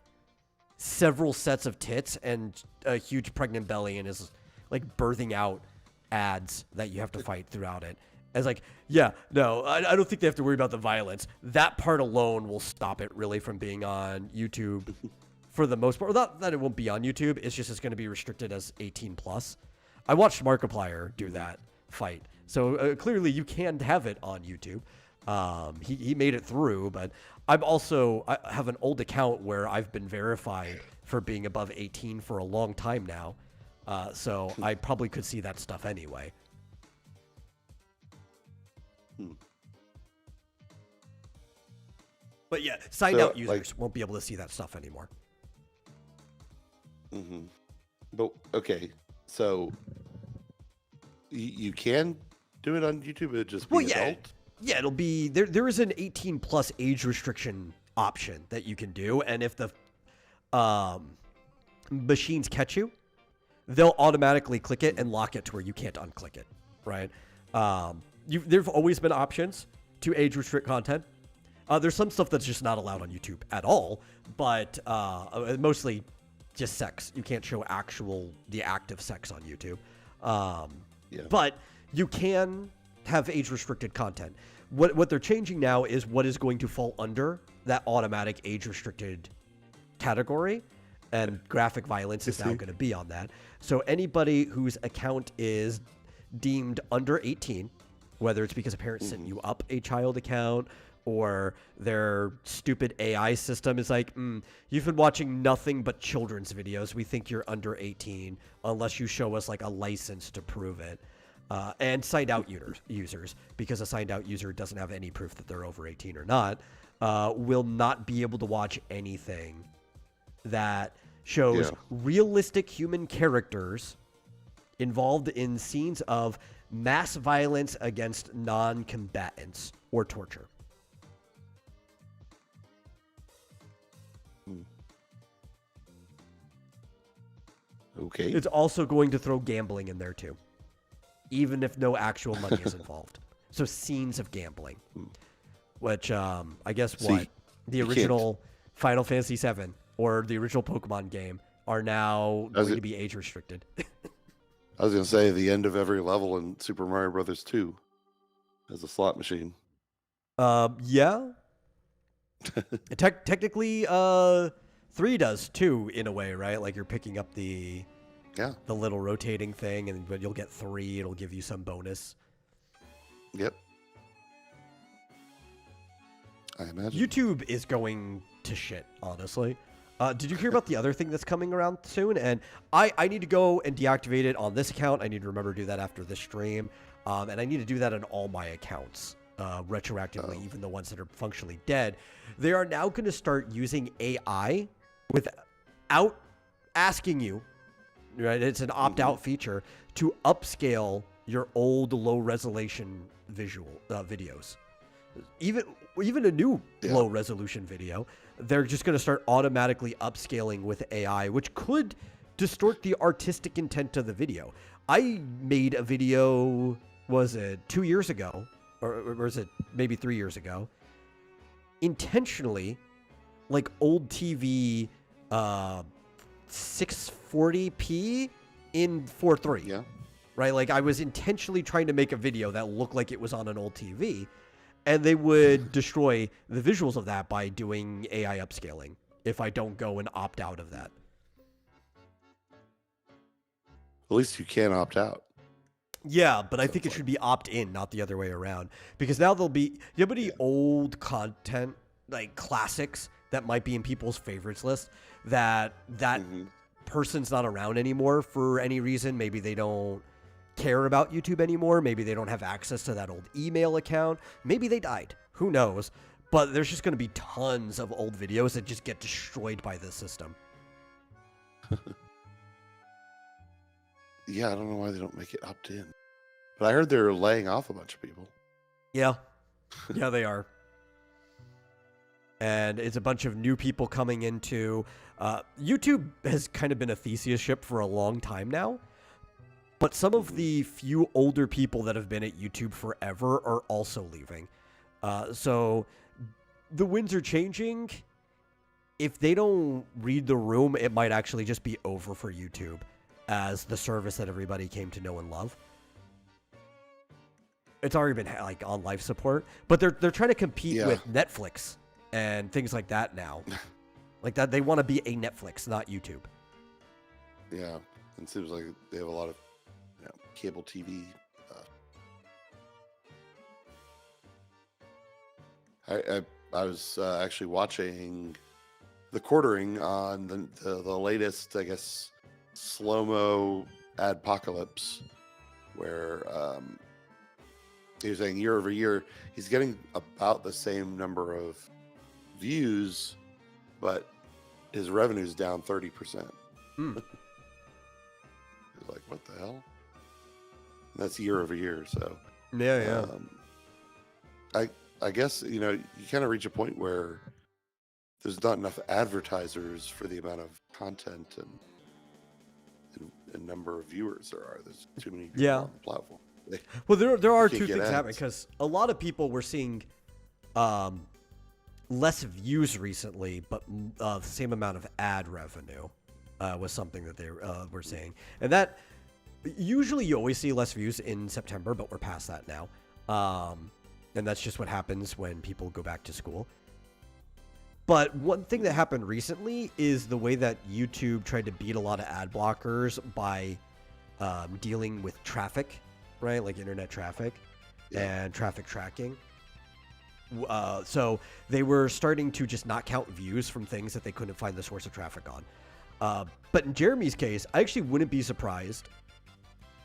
several sets of tits and a huge pregnant belly and is like birthing out ads that you have to fight throughout it. It's like, yeah, no, I don't think they have to worry about the violence. That part alone will stop it really from being on YouTube for the most part. Not that it won't be on YouTube. It's just it's going to be restricted as 18 plus. I watched Markiplier do that fight. So clearly you can have it on YouTube. He made it through, but I have an old account where I've been verified for being above 18 for a long time now. So I probably could see that stuff anyway. But yeah, signed out users won't be able to see that stuff anymore. Mm-hmm. But okay, so you can do it on YouTube. It just be adult. Yeah, it'll be there is an 18 plus age restriction option that you can do, and if the machines catch you, they'll automatically click it and lock it to where you can't unclick it. Right? There've always been options to age restrict content. There's some stuff that's just not allowed on YouTube at all, but mostly just sex. You can't show the act of sex on YouTube. But you can have age-restricted content. What they're changing now is what is going to fall under that automatic age-restricted category, and graphic violence is now going to be on that. So anybody whose account is deemed under 18, whether it's because a parent sent you up a child account or their stupid AI system is like, you've been watching nothing but children's videos. We think you're under 18 unless you show us like a license to prove it. And signed out users, because a signed out user doesn't have any proof that they're over 18 or not, will not be able to watch anything that shows realistic human characters involved in scenes of mass violence against non-combatants or torture. Okay. It's also going to throw gambling in there too, even if no actual money is involved. So scenes of gambling, which I guess the original Final Fantasy VII or the original Pokemon game are now going to be age restricted. I was going to say the end of every level in Super Mario Brothers 2 has a slot machine. Yeah. Technically, 3 does too, in a way, right? Like you're picking up the little rotating thing, and when you'll get 3, it'll give you some bonus. Yep. I imagine. YouTube is going to shit, honestly. Did you hear about the other thing that's coming around soon? And I need to go and deactivate it on this account. I need to remember to do that after this stream. And I need to do that on all my accounts retroactively, even the ones that are functionally dead. They are now going to start using AI without asking you, right? It's an opt-out feature to upscale your old low-resolution videos. Even a new low-resolution video, they're just going to start automatically upscaling with AI, which could distort the artistic intent of the video. I made a video, was it 2 years ago, or was it maybe 3 years ago, intentionally, like old TV 640p in 4:3. Yeah. Right? Like I was intentionally trying to make a video that looked like it was on an old TV, and they would destroy the visuals of that by doing AI upscaling if I don't go and opt out of that. At least you can opt out. Yeah, but I think it should be opt-in, not the other way around. Because now there'll be old content, like classics, that might be in people's favorites list, that person's not around anymore for any reason. Maybe they don't care about YouTube anymore. Maybe they don't have access to that old email account. Maybe they died. Who knows? But there's just going to be tons of old videos that just get destroyed by this system. Yeah, I don't know why they don't make it opt-in. But I heard they're laying off a bunch of people. Yeah. Yeah, they are. And it's a bunch of new people coming into... YouTube has kind of been a Theseus ship for a long time now. But some of the few older people that have been at YouTube forever are also leaving. So the winds are changing. If they don't read the room, it might actually just be over for YouTube as the service that everybody came to know and love. It's already been like on life support, but they're trying to compete with Netflix and things like that now. Like that, they want to be a Netflix, not YouTube. Yeah, it seems like they have a lot of cable TV. I was actually watching The Quartering on the latest, I guess, slow-mo adpocalypse, where he was saying year over year he's getting about the same number of views, but his revenue's down 30%. He's like, what the hell? And that's year over year. So I guess you kind of reach a point where there's not enough advertisers for the amount of content and number of viewers there are. There's too many people on the platform. Well, there are two things happening, because a lot of people were seeing less views recently, but the same amount of ad revenue was something that they were saying. And that usually you always see less views in September, but we're past that now. And that's just what happens when people go back to school. But one thing that happened recently is the way that YouTube tried to beat a lot of ad blockers by dealing with traffic, right? Like internet traffic and traffic tracking. So they were starting to just not count views from things that they couldn't find the source of traffic on. But in Jeremy's case, I actually wouldn't be surprised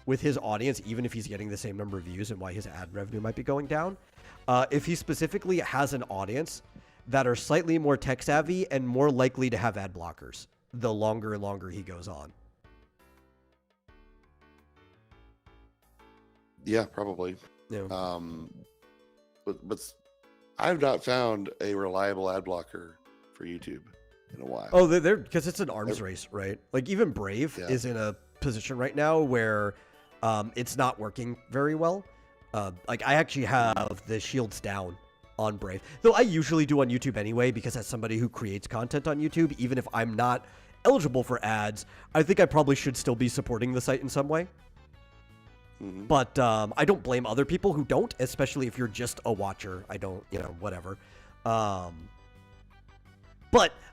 with his audience, even if he's getting the same number of views and why his ad revenue might be going down. If he specifically has an audience that are slightly more tech savvy and more likely to have ad blockers the longer and longer he goes on. Yeah, probably. Yeah. But I've not found a reliable ad blocker for YouTube in a while. Oh, they're because it's an arms race, right? Like even Brave is in a position right now where it's not working very well. Like I actually have the shields down on Brave, though I usually do on YouTube anyway, because as somebody who creates content on YouTube, even if I'm not eligible for ads, I think I probably should still be supporting the site in some way. Mm-hmm. But I don't blame other people who don't, especially if you're just a watcher. I don't, whatever. But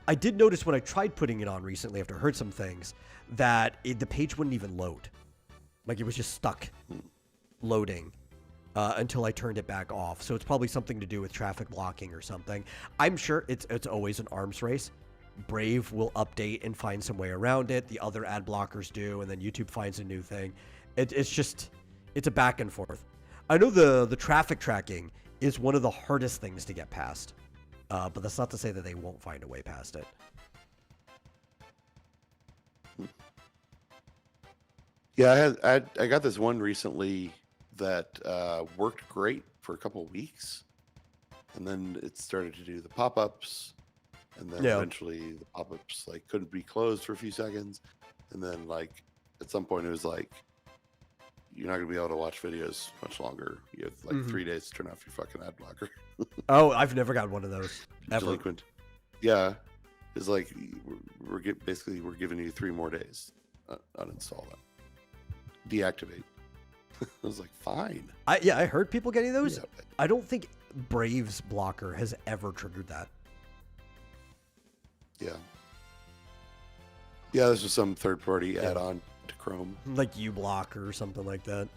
I did notice when I tried putting it on recently after I heard some things that the page wouldn't even load. Like it was just stuck loading until I turned it back off. So it's probably something to do with traffic blocking or something. I'm sure it's always an arms race. Brave will update and find some way around it. The other ad blockers do, and then YouTube finds a new thing. It's a back and forth. I know the traffic tracking is one of the hardest things to get past, but that's not to say that they won't find a way past it. Yeah, I got this one recently that worked great for a couple of weeks, and then it started to do the pop-ups, and then eventually the pop-ups like couldn't be closed for a few seconds, and then like at some point it was like, you're not gonna be able to watch videos much longer. You have like 3 days to turn off your fucking ad blocker. Oh, I've never got one of those. Ever. Delinquent. Yeah, it's like we're giving you 3 more days. Uninstall that. Deactivate. I was like, fine. I heard people getting those. Yeah, I don't think Brave's blocker has ever triggered that. Yeah. Yeah, this was some third-party add-on to Chrome. Like uBlock or something like that.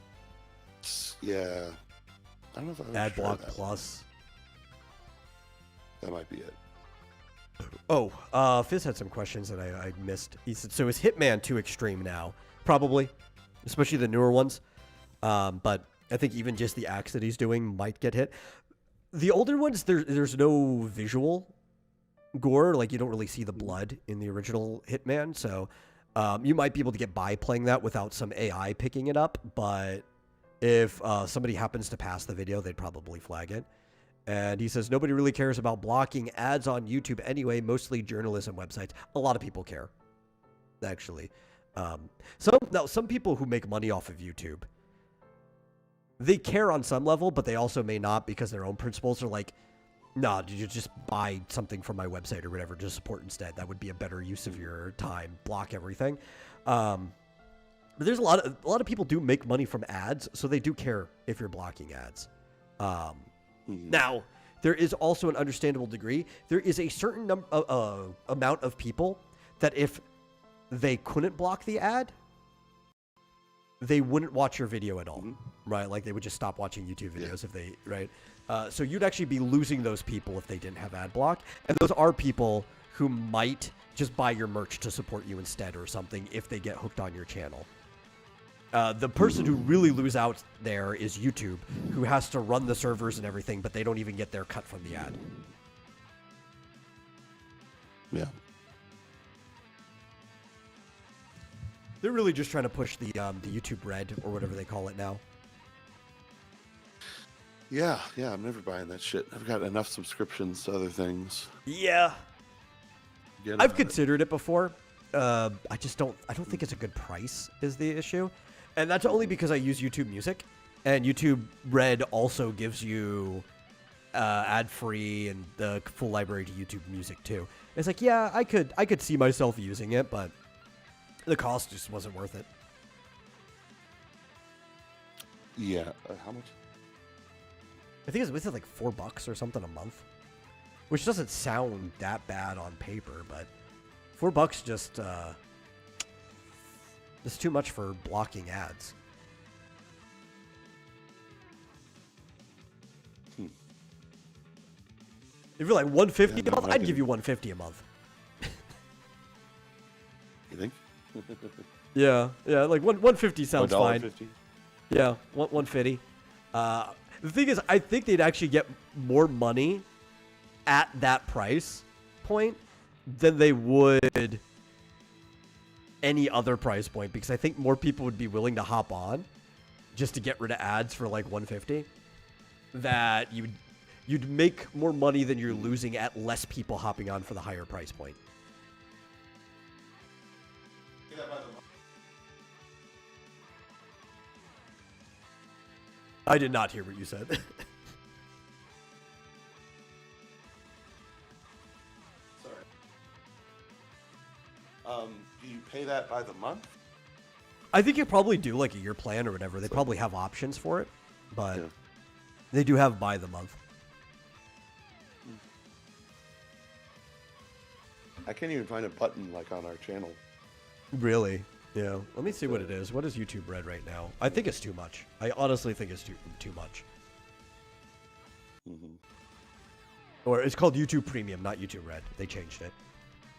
Yeah. I don't know if I would AdBlock Plus. That might be it. Oh, Fizz had some questions that I missed. He said, so is Hitman too extreme now? Probably. Especially the newer ones. But I think even just the acts that he's doing might get hit. The older ones, there's no visual gore. Like, you don't really see the blood in the original Hitman. So you might be able to get by playing that without some AI picking it up. But if somebody happens to pass the video, they'd probably flag it. And he says, nobody really cares about blocking ads on YouTube anyway, mostly journalism websites. A lot of people care, actually. Some people who make money off of YouTube, they care on some level, but they also may not, because their own principles are like, nah, you just buy something from my website or whatever, just support instead. That would be a better use of your time. Block everything. But there's a lot of people do make money from ads, so they do care if you're blocking ads. Now, there is also an understandable degree. There is a certain amount of people that if they couldn't block the ad, they wouldn't watch your video at all, right? Like they would just stop watching YouTube videos if they, right? So you'd actually be losing those people if they didn't have ad block. And those are people who might just buy your merch to support you instead or something if they get hooked on your channel. The person who really lose out there is YouTube, who has to run the servers and everything, but they don't even get their cut from the ad. Yeah. They're really just trying to push the YouTube Red or whatever they call it now. Yeah, I'm never buying that shit. I've got enough subscriptions to other things. Yeah. I've considered it before. I don't think it's a good price is the issue. And that's only because I use YouTube Music. And YouTube Red also gives you ad free and the full library to YouTube Music too. It's like, yeah, I could see myself using it, but the cost just wasn't worth it. Yeah. How much? I think it's like $4 or something a month, which doesn't sound that bad on paper, but $4 just it's too much for blocking ads. If you're like $150 a month, I'd give you $150 a month. You think? Yeah, like $150 sounds fine. $1.50? Yeah, $150. The thing is, I think they'd actually get more money at that price point than they would any other price point, because I think more people would be willing to hop on just to get rid of ads for like $150. That you'd make more money than you're losing at less people hopping on for the higher price point. I did not hear what you said. Sorry. Do you pay that by the month? I think you probably do like a year plan or whatever. They probably have options for it, but Yeah. they do have by the month. I can't even find a button like on our channel. Really? Yeah. Let me see what it is. What is YouTube Red right now? I think it's too much. I honestly think it's too much. Mm-hmm. Or it's called YouTube Premium, not YouTube Red. They changed it.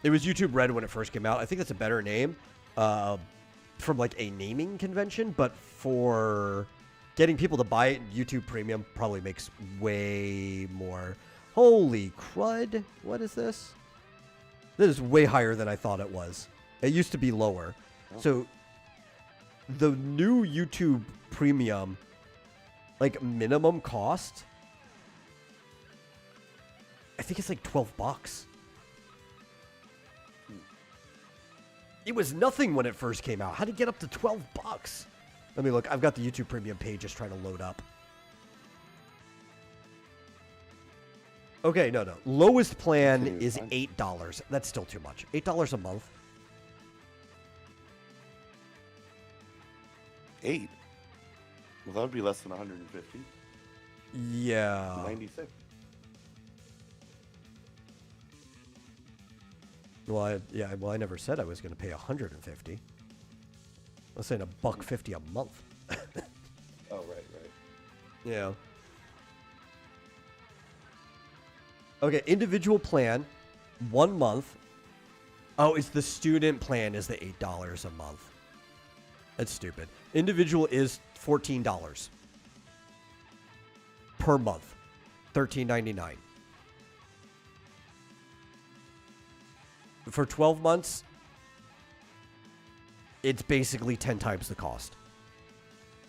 It was YouTube Red when it first came out. I think that's a better name from like a naming convention, but for getting people to buy it, YouTube Premium probably makes way more. Holy crud. What is this? This is way higher than I thought it was. It used to be lower. Oh. So the new YouTube Premium, like minimum cost, I think it's like $12. It was nothing when it first came out. How did it get up to $12? Let me look. I've got the YouTube Premium page just trying to load up. Okay, no. Lowest plan is $8. That's still too much. $8 a month. 8? Well, that would be less than 150. Yeah. 96. Well, I never said I was going to pay 150. I was saying $1.50 a month. Oh, right. Yeah. Okay, individual plan, 1 month. Oh, it's the student plan is the $8 a month. That's stupid. Individual is $14 per month, $13.99. For 12 months, it's basically 10 times the cost.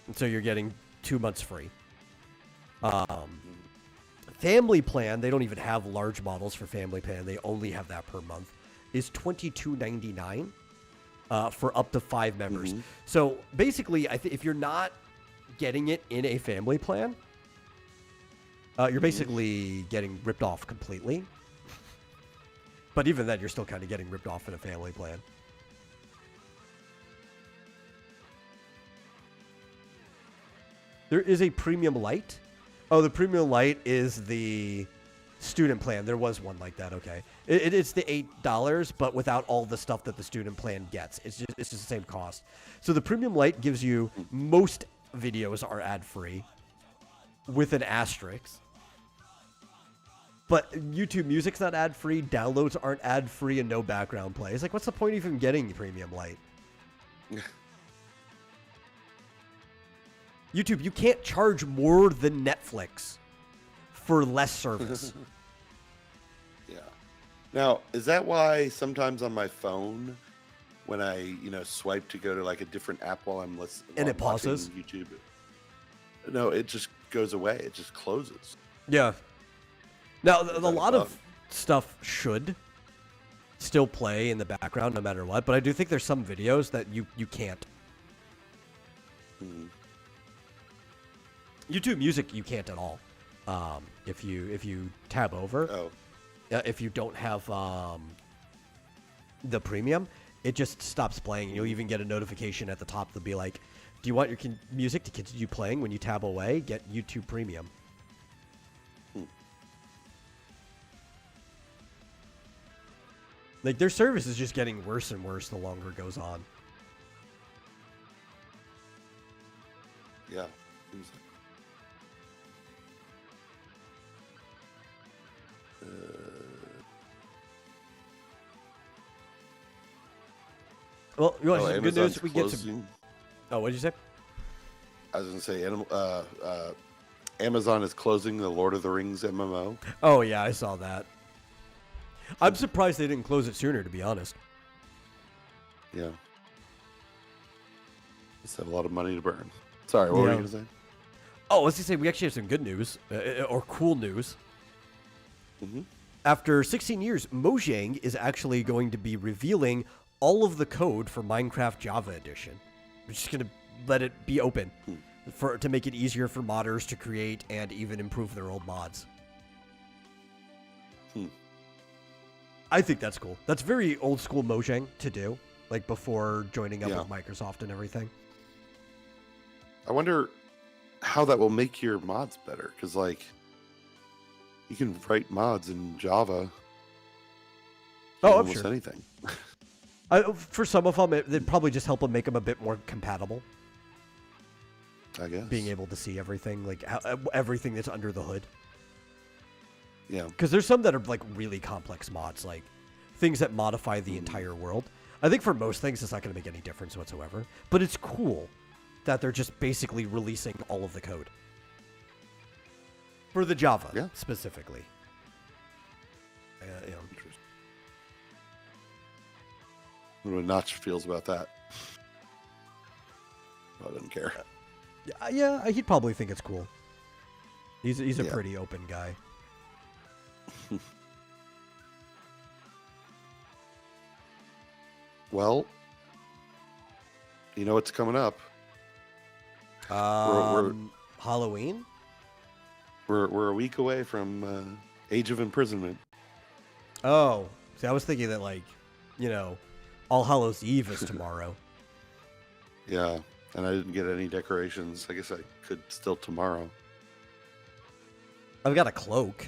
And so you're getting 2 months free. Family plan, they don't even have large models for family plan. They only have that per month, is $22.99 for up to 5 members. Mm-hmm. So basically, if you're not getting it in a family plan, you're basically getting ripped off completely. But even then, you're still kind of getting ripped off in a family plan. There is a Premium Lite. Oh, the Premium Lite is the student plan. There was one like that, okay. It's the $8, but without all the stuff that the student plan gets. It's just the same cost. So the Premium Lite gives you, most videos are ad-free with an asterisk. But YouTube Music's not ad-free, downloads aren't ad-free, and no background play. It's like, what's the point of even getting the Premium Lite? YouTube, you can't charge more than Netflix for less service. Yeah. Now, is that why sometimes on my phone, when I, swipe to go to like a different app while I'm listening, And it pauses? YouTube, no, it just goes away. It just closes. Yeah. Now, a lot bug? of stuff should still play in the background no matter what, but I do think there's some videos that you can't. Mhm. YouTube Music, you can't at all. If you tab over, Oh, if you don't have the premium, it just stops playing. You'll even get a notification at the top that'll be like, "Do you want your music to continue playing when you tab away? Get YouTube Premium." Like, their service is just getting worse and worse the longer it goes on. yeah. Seems like- Well, you want Oh, some good Amazon's news? We get some. closing. Oh, what did you say? I was gonna say, Amazon is closing the Lord of the Rings MMO. Oh yeah, I saw that. I'm surprised they didn't close it sooner, to be honest. Yeah. Just have a lot of money to burn. Sorry, what were Yeah. you gonna say? Oh, let's just say we actually have some good news, or cool news. Mm-hmm. After 16 years, Mojang is actually going to be revealing all of the code for Minecraft Java Edition. We're just going to let it be open to make it easier for modders to create and even improve their old mods. I think that's cool. That's very old school Mojang to do, like before joining up with Microsoft and everything. I wonder how that will make your mods better, because like you can write mods in Java. Oh, I'm almost sure. anything. For some of them, it'd probably just help them make them a bit more compatible. I guess. Being able to see everything, like everything that's under the hood. Yeah. Because there's some that are like really complex mods, like things that modify the entire world. I think for most things, it's not going to make any difference whatsoever. But it's cool that they're just basically releasing all of the code. For the Java, specifically. Interesting. I wonder what Notch feels about that. I don't care. Yeah, he'd probably think it's cool. He's a Yeah. pretty open guy. Well, you know what's coming up. Halloween? We're a week away from Age of Imprisonment. Oh, see, I was thinking that, like, you know, All Hallows Eve is tomorrow. Yeah, and I didn't get any decorations. I guess I could still tomorrow. I've got a cloak.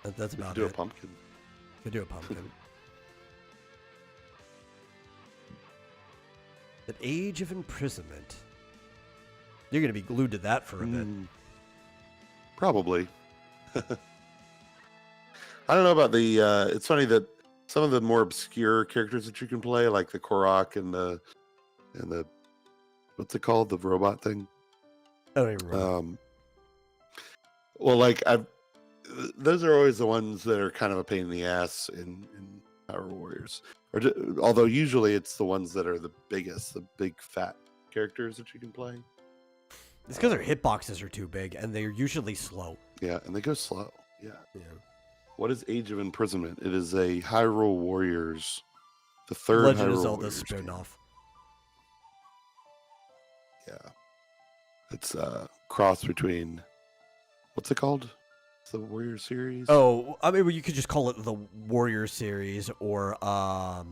That's We about could do it. a pumpkin. Could do a pumpkin. An Age of Imprisonment. You're going to be glued to that for a bit. Probably. I don't know about the. It's funny that some of the more obscure characters that you can play, like the Korok and the what's it called, the robot thing. I don't even remember. Well, like those are always the ones that are kind of a pain in the ass in Power Warriors. Although usually it's the ones that are the biggest, the big fat characters that you can play. It's because their hitboxes are too big, and they're usually slow. Yeah, and they go slow. Yeah. Yeah. What is Age of Imprisonment? It is a Hyrule Warriors, the third Legend Hyrule of Zelda Warriors game. spin-off. Yeah. It's cross between, what's it called? It's the Warrior series? Oh, I mean, well, you could just call it the Warrior series, or Yeah.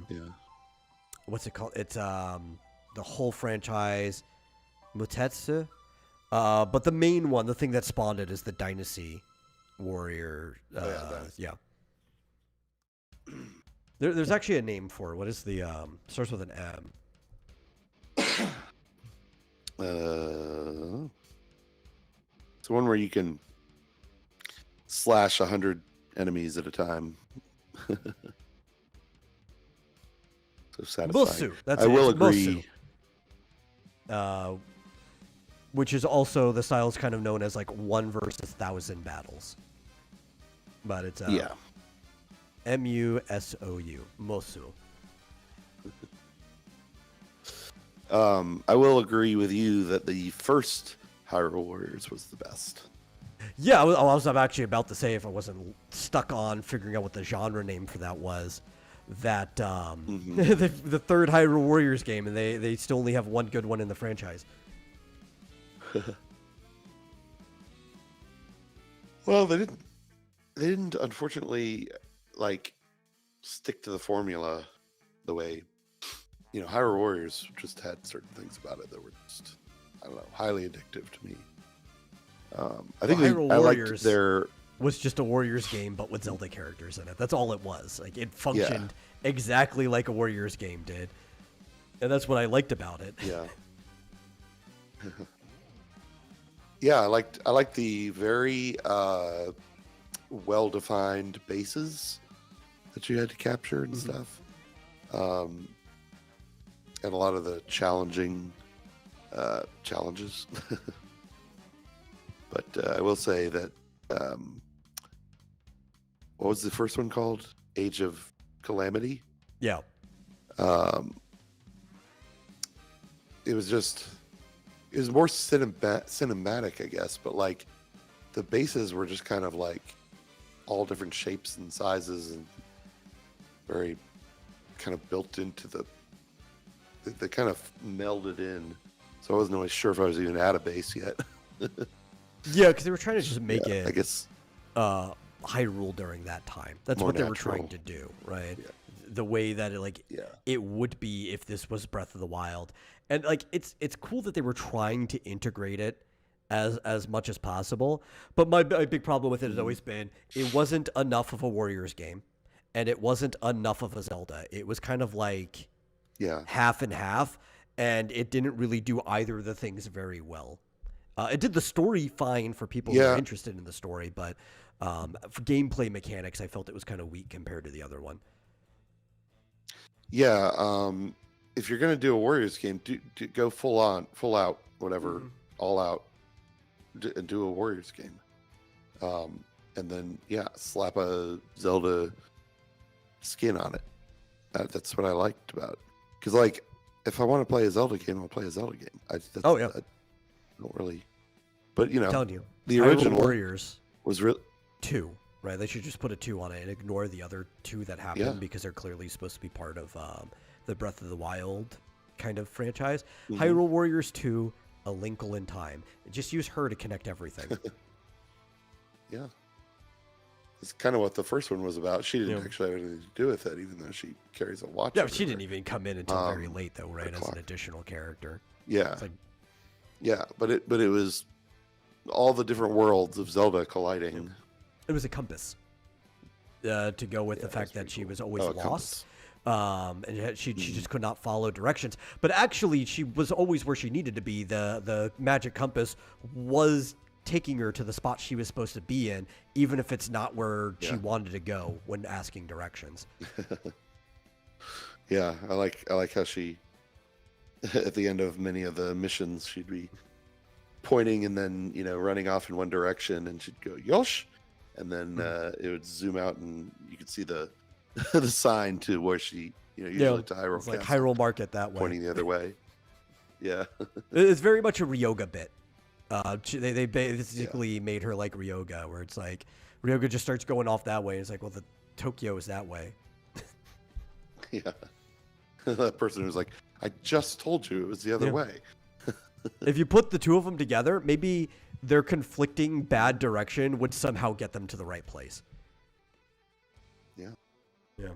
what's it called? It's the whole franchise, Mutetsu. But the main one, the thing that spawned it, is the Dynasty Warrior. Dynasty. Yeah. There's actually a name for it. What is the starts with an M? It's the one where you can slash 100 enemies at a time. So satisfying. Musu. That's I it. will It's agree. Musu. Which is also, the style is kind of known as like 1 versus 1,000 battles. But it's Yeah. Musou. Musu. I will agree with you that the first Hyrule Warriors was the best. Yeah, I was actually about to say, if I wasn't stuck on figuring out what the genre name for that was, that the third Hyrule Warriors game, and they still only have one good one in the franchise. Well, they didn't. They didn't, unfortunately, like stick to the formula the way Hyrule Warriors just had certain things about it that were just, I don't know, highly addictive to me. I think Hyrule I liked Warriors their was just a Warriors game, but with Zelda characters in it. That's all it was. Like it functioned exactly like a Warriors game did, and that's what I liked about it. yeah. Yeah, I liked the very well-defined bases that you had to capture and stuff, and a lot of the challenging challenges. But I will say that what was the first one called? Age of Calamity. Yeah. It was more cinematic, I guess, but like the bases were just kind of like all different shapes and sizes and very kind of built into they kind of melded in. So I wasn't always sure if I was even at a base yet. Yeah, because they were trying to just make I guess Hyrule during that time. That's more what they were natural. trying to do, right? Yeah. The way that Yeah. it would be if this was Breath of the Wild. And like it's cool that they were trying to integrate it as much as possible. But my big problem with it has always been it wasn't enough of a Warriors game, and it wasn't enough of a Zelda. It was kind of like half and half, and it didn't really do either of the things very well. It did the story fine for people who are interested in the story, but for gameplay mechanics, I felt it was kind of weak compared to the other one. Yeah, if you're gonna do a Warriors game, do go full out, whatever, all out, and do a Warriors game, and then slap a Zelda skin on it. That's what I liked about it. Because like, if I want to play a Zelda game, I'll play a Zelda game. I don't really, but I'm telling you, the Hyrule original Warriors was really 2, right? They should just put a 2 on it and ignore the other 2 that happened because they're clearly supposed to be part of the Breath of the Wild kind of franchise. Hyrule Warriors 2, A Linkle in Time. Just use her to connect everything. Yeah. It's kind of what the first one was about. She didn't actually have anything to do with it, even though she carries a watch. Yeah, she didn't even come in until very late, though, right? As clock. an additional character. Yeah. It's like, yeah, but it was all the different worlds of Zelda colliding. it was a compass to go with the fact that she was always lost. And she just could not follow directions. But actually, she was always where she needed to be. The magic compass was taking her to the spot she was supposed to be in, even if it's not where she wanted to go when asking directions. Yeah, I like how she, at the end of many of the missions, she'd be pointing and then running off in one direction, and she'd go yosh, and then it would zoom out and you could see the the sign to where she usually to Hyrule It's like Castle, Hyrule Market that way, pointing the other way. Yeah. It's very much a Ryoga bit. They basically made her like Ryoga, where it's like Ryoga just starts going off that way. And it's like, well, the Tokyo is that way. Yeah. That person who's like, I just told you it was the other way. If you put the two of them together, maybe their conflicting bad direction would somehow get them to the right place. Yeah. Yeah.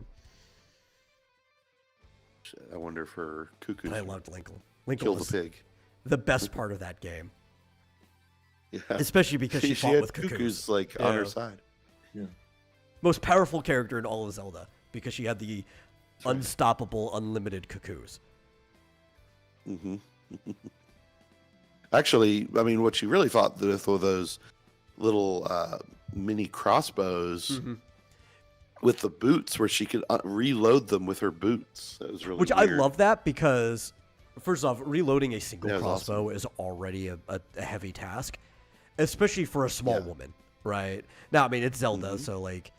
I wonder if her cuckoo. And I loved Linkle. Linkle Kill was the pig. the best part of that game. Yeah. Especially because she fought had with cuckoos like on her side. Yeah. Most powerful character in all of Zelda, because she had the unstoppable, unlimited cuckoos. Mm-hmm. Actually, I mean, what she really fought with were those little mini crossbows with the boots, where she could reload them with her boots. That was really Which weird. I love that, because first off, reloading a single That was crossbow is already a heavy task, especially for a small woman, right? Now, I mean, it's Zelda, so like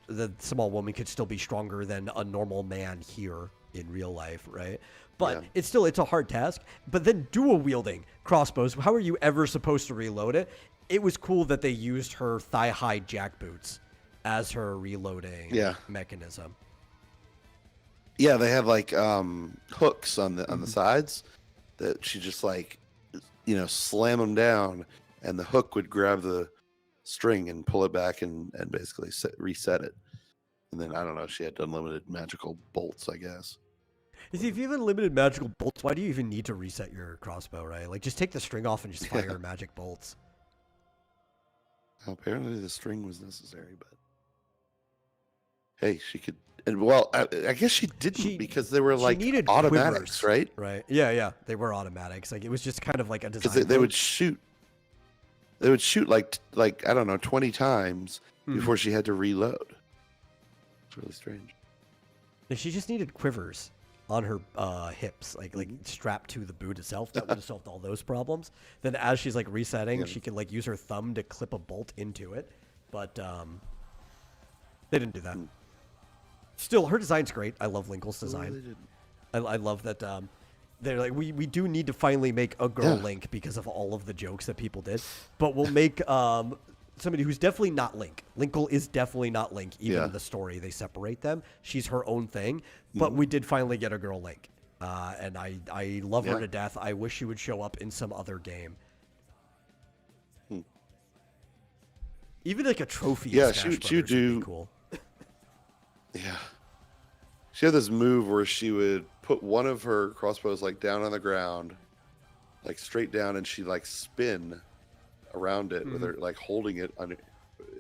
the small woman could still be stronger than a normal man here in real life, right? But it's a hard task. But then dual wielding crossbows, how are you ever supposed to reload it? It was cool that they used her thigh-high jackboots as her reloading mechanism. Yeah, they had like hooks on the sides that she just like slam them down, and the hook would grab the string and pull it back and basically reset it. And then I don't know, she had unlimited magical bolts, I guess. If you have unlimited magical bolts, why do you even need to reset your crossbow, right? Like, just take the string off and just fire magic bolts. Well, apparently the string was necessary, but hey, she could. And well, I guess she didn't because they were like needed automatics, quivers, right? Right. Yeah, they were automatics. Like, it was just kind of like a design. Because they would shoot. They would shoot like I don't know 20 times before she had to reload. It's really strange. She just needed quivers on her hips, like strapped to the boot itself. That would have solved all those problems. Then as she's like resetting, she could like use her thumb to clip a bolt into it. But they didn't do that. Still, her design's great. I love Linkle's design. I love that they're like, we do need to finally make a girl Link because of all of the jokes that people did. But we'll make somebody who's definitely not Link. Linkle is definitely not Link. Even in the story, they separate them. She's her own thing. But we did finally get a girl Link. And I love her to death. I wish she would show up in some other game. Even like a trophy. Yeah, she would do. Be cool. Yeah. She had this move where she would put one of her crossbows like down on the ground, like straight down, and she'd like spin around it with her, like holding it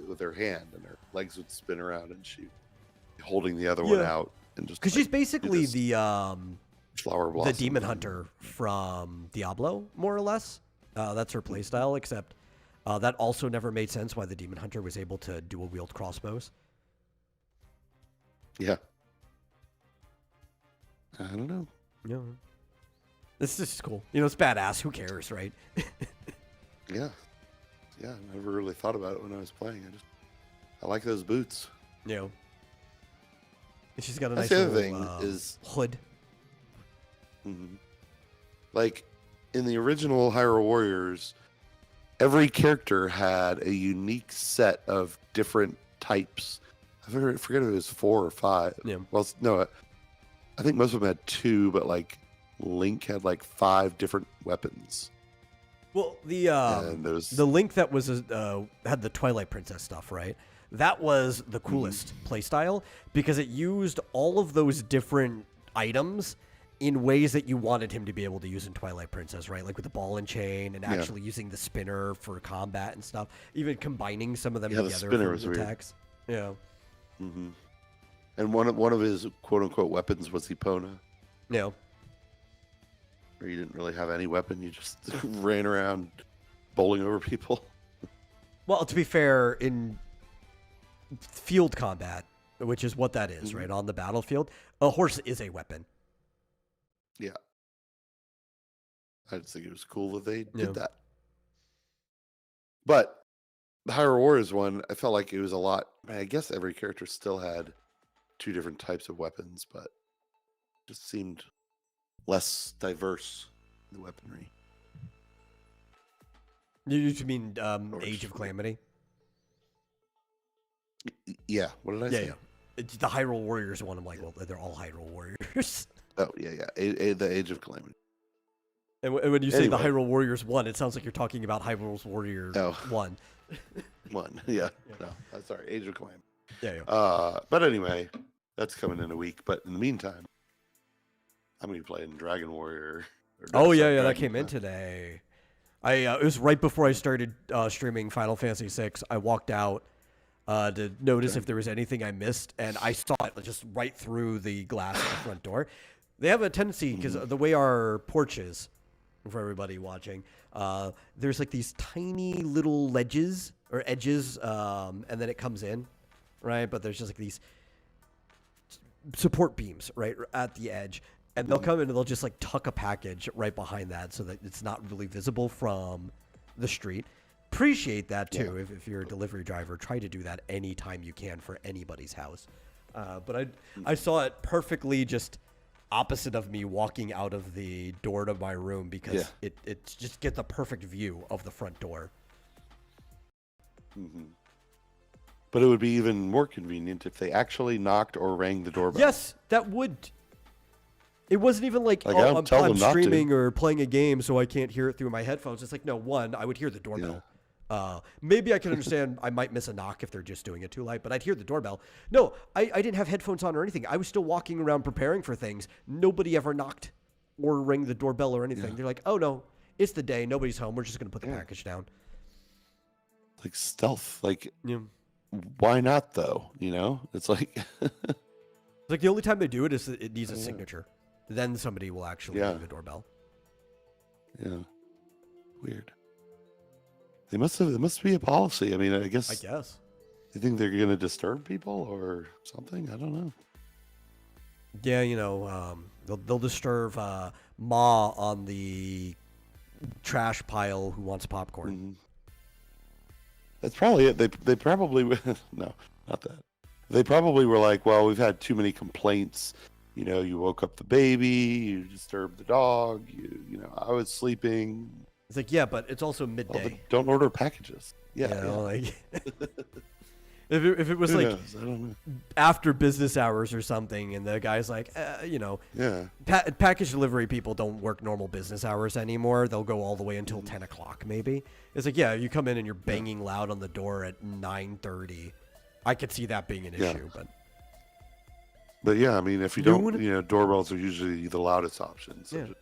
with her hand, and her legs would spin around, and she holding the other one out, and just because she's basically the flower blossom, the demon hunter from Diablo, more or less. That's her playstyle, except that also never made sense why the demon hunter was able to dual wield crossbows. Yeah. I don't know. Yeah. This is cool. You know, it's badass. Who cares, right? Yeah. Yeah, I never really thought about it when I was playing. I like those boots. You know. And she's got a That's nice the other little, thing is hood. Like, in the original Hyrule Warriors, every character had a unique set of different types. I forget if it was 4 or 5. Yeah. Well, no, I think most of them had 2, but like Link had like 5 different weapons. Well, the Link that was had the Twilight Princess stuff, right? That was the coolest playstyle because it used all of those different items in ways that you wanted him to be able to use in Twilight Princess, right? Like with the ball and chain and actually using the spinner for combat and stuff. Even combining some of them together. The spinner was attacks. Weird. Yeah. Mm-hmm. And one of his quote unquote weapons was Epona. Yeah. Where you didn't really have any weapon, you just ran around bowling over people. Well, to be fair, in field combat, which is what that is, right? On the battlefield, a horse is a weapon. Yeah. I just think it was cool that they did that. But the Hyrule Warriors one, I felt like it was a lot. I guess every character still had 2 different types of weapons, but it just seemed less diverse in the weaponry. You mean Age of Calamity? Yeah. What did I say? Yeah. It's the Hyrule Warriors one. I'm like, well, they're all Hyrule Warriors. Oh, yeah. The Age of Calamity. And when you say the Hyrule Warriors 1, it sounds like you're talking about Hyrule Warriors 1. 1, yeah. No, sorry, Age of Calamity. Yeah. But anyway, that's coming in a week. But in the meantime, I'm going to be playing Dragon Warrior. That came in today. It was right before I started streaming Final Fantasy VI. I walked out to notice if there was anything I missed, and I saw it just right through the glass at the front door. They have a tendency, because the way our porch is, for everybody watching, there's like these tiny little ledges or edges, and then it comes in, right? But there's just like these support beams right at the edge, and they'll come in and they'll just like tuck a package right behind that so that it's not really visible from the street. Appreciate that too. If you're a delivery driver, try to do that anytime you can for anybody's house. But I saw it perfectly just opposite of me walking out of the door to my room because it just gets a perfect view of the front door. But it would be even more convenient if they actually knocked or rang the doorbell. Yes, that would. It wasn't even like I'm streaming or playing a game so I can't hear it through my headphones. It's like, no, one, I would hear the doorbell. Maybe I can understand I might miss a knock if they're just doing it too light, but I'd hear the doorbell. No, I didn't have headphones on or anything. I was still walking around preparing for things. Nobody ever knocked or rang the doorbell or anything. They're like, oh no, it's the day. Nobody's home. We're just going to put the package down. Like stealth. Like, Yeah. why not though? You know, it's like, It's like the only time they do it is it needs a signature. Then somebody will actually ring the doorbell. yeah, weird. There must be a policy. I mean, I guess. You think they're going to disturb people or something? I don't know. Yeah, you know, they'll disturb Ma on the trash pile who wants popcorn. Mm-hmm. That's probably it. They probably no, not that. They probably were like, well, we've had too many complaints. You know, you woke up the baby, you disturbed the dog. You know, I was sleeping. It's like, yeah, but it's also midday. Well, don't order packages. Yeah, you know, like if it was Who like knows? I don't know. after business hours or something, and the guy's like, you know, package delivery people don't work normal business hours anymore. They'll go all the way until 10 o'clock, maybe. It's like, yeah, you come in and you're banging loud on the door at 9:30. I could see that being an issue, but yeah, I mean, if you don't, you know, doorbells are usually the loudest option. So just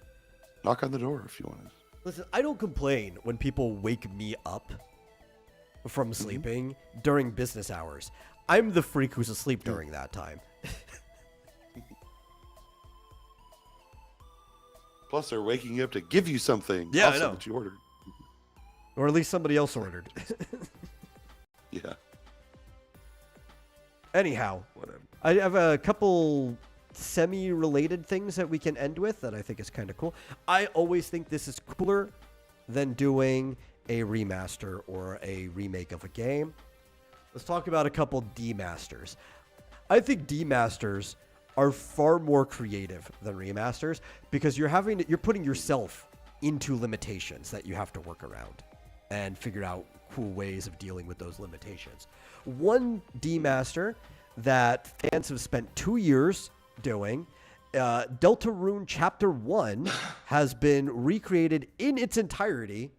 knock on the door if you want to. Listen, I don't complain when people wake me up from sleeping during business hours. I'm the freak who's asleep during that time. Plus, they're waking you up to give you something. Yeah, I know. That you ordered. Or at least somebody else ordered. Yeah. Anyhow, Whatever. I have a couple semi-related things that we can end with that I think is kind of cool. I always think this is cooler than doing a remaster or a remake of a game. Let's talk about a couple demasters. I think demasters are far more creative than remasters because you're putting yourself into limitations that you have to work around and figure out cool ways of dealing with those limitations. One demaster that fans have spent 2 years doing, Deltarune Chapter 1 has been recreated in its entirety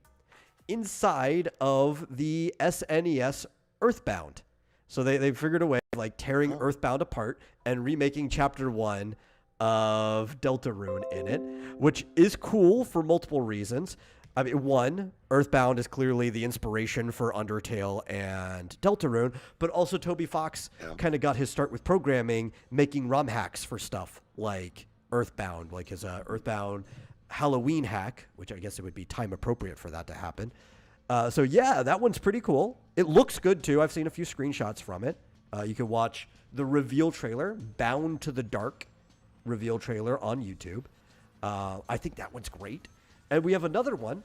inside of the SNES Earthbound. So they figured a way of like tearing Earthbound apart and remaking Chapter 1 of Deltarune in it, which is cool for multiple reasons. I mean, one, Earthbound is clearly the inspiration for Undertale and Deltarune, but also Toby Fox kind of got his start with programming, making ROM hacks for stuff like Earthbound, like his Earthbound Halloween hack, which I guess it would be time appropriate for that to happen. So yeah, that one's pretty cool. It looks good too. I've seen a few screenshots from it. You can watch the reveal trailer, Bound to the Dark reveal trailer on YouTube. I think that one's great. And we have another one,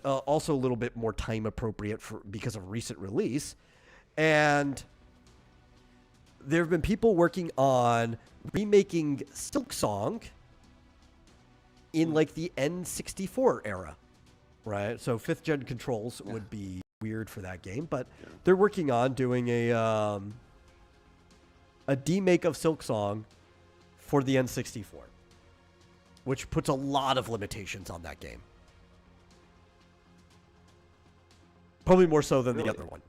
also a little bit more time appropriate because of recent release. And there have been people working on remaking Silksong in like the N64 era, right? So 5th gen controls would be weird for that game, but they're working on doing a demake of Silksong for the N64. Which puts a lot of limitations on that game. Probably more so than the other one.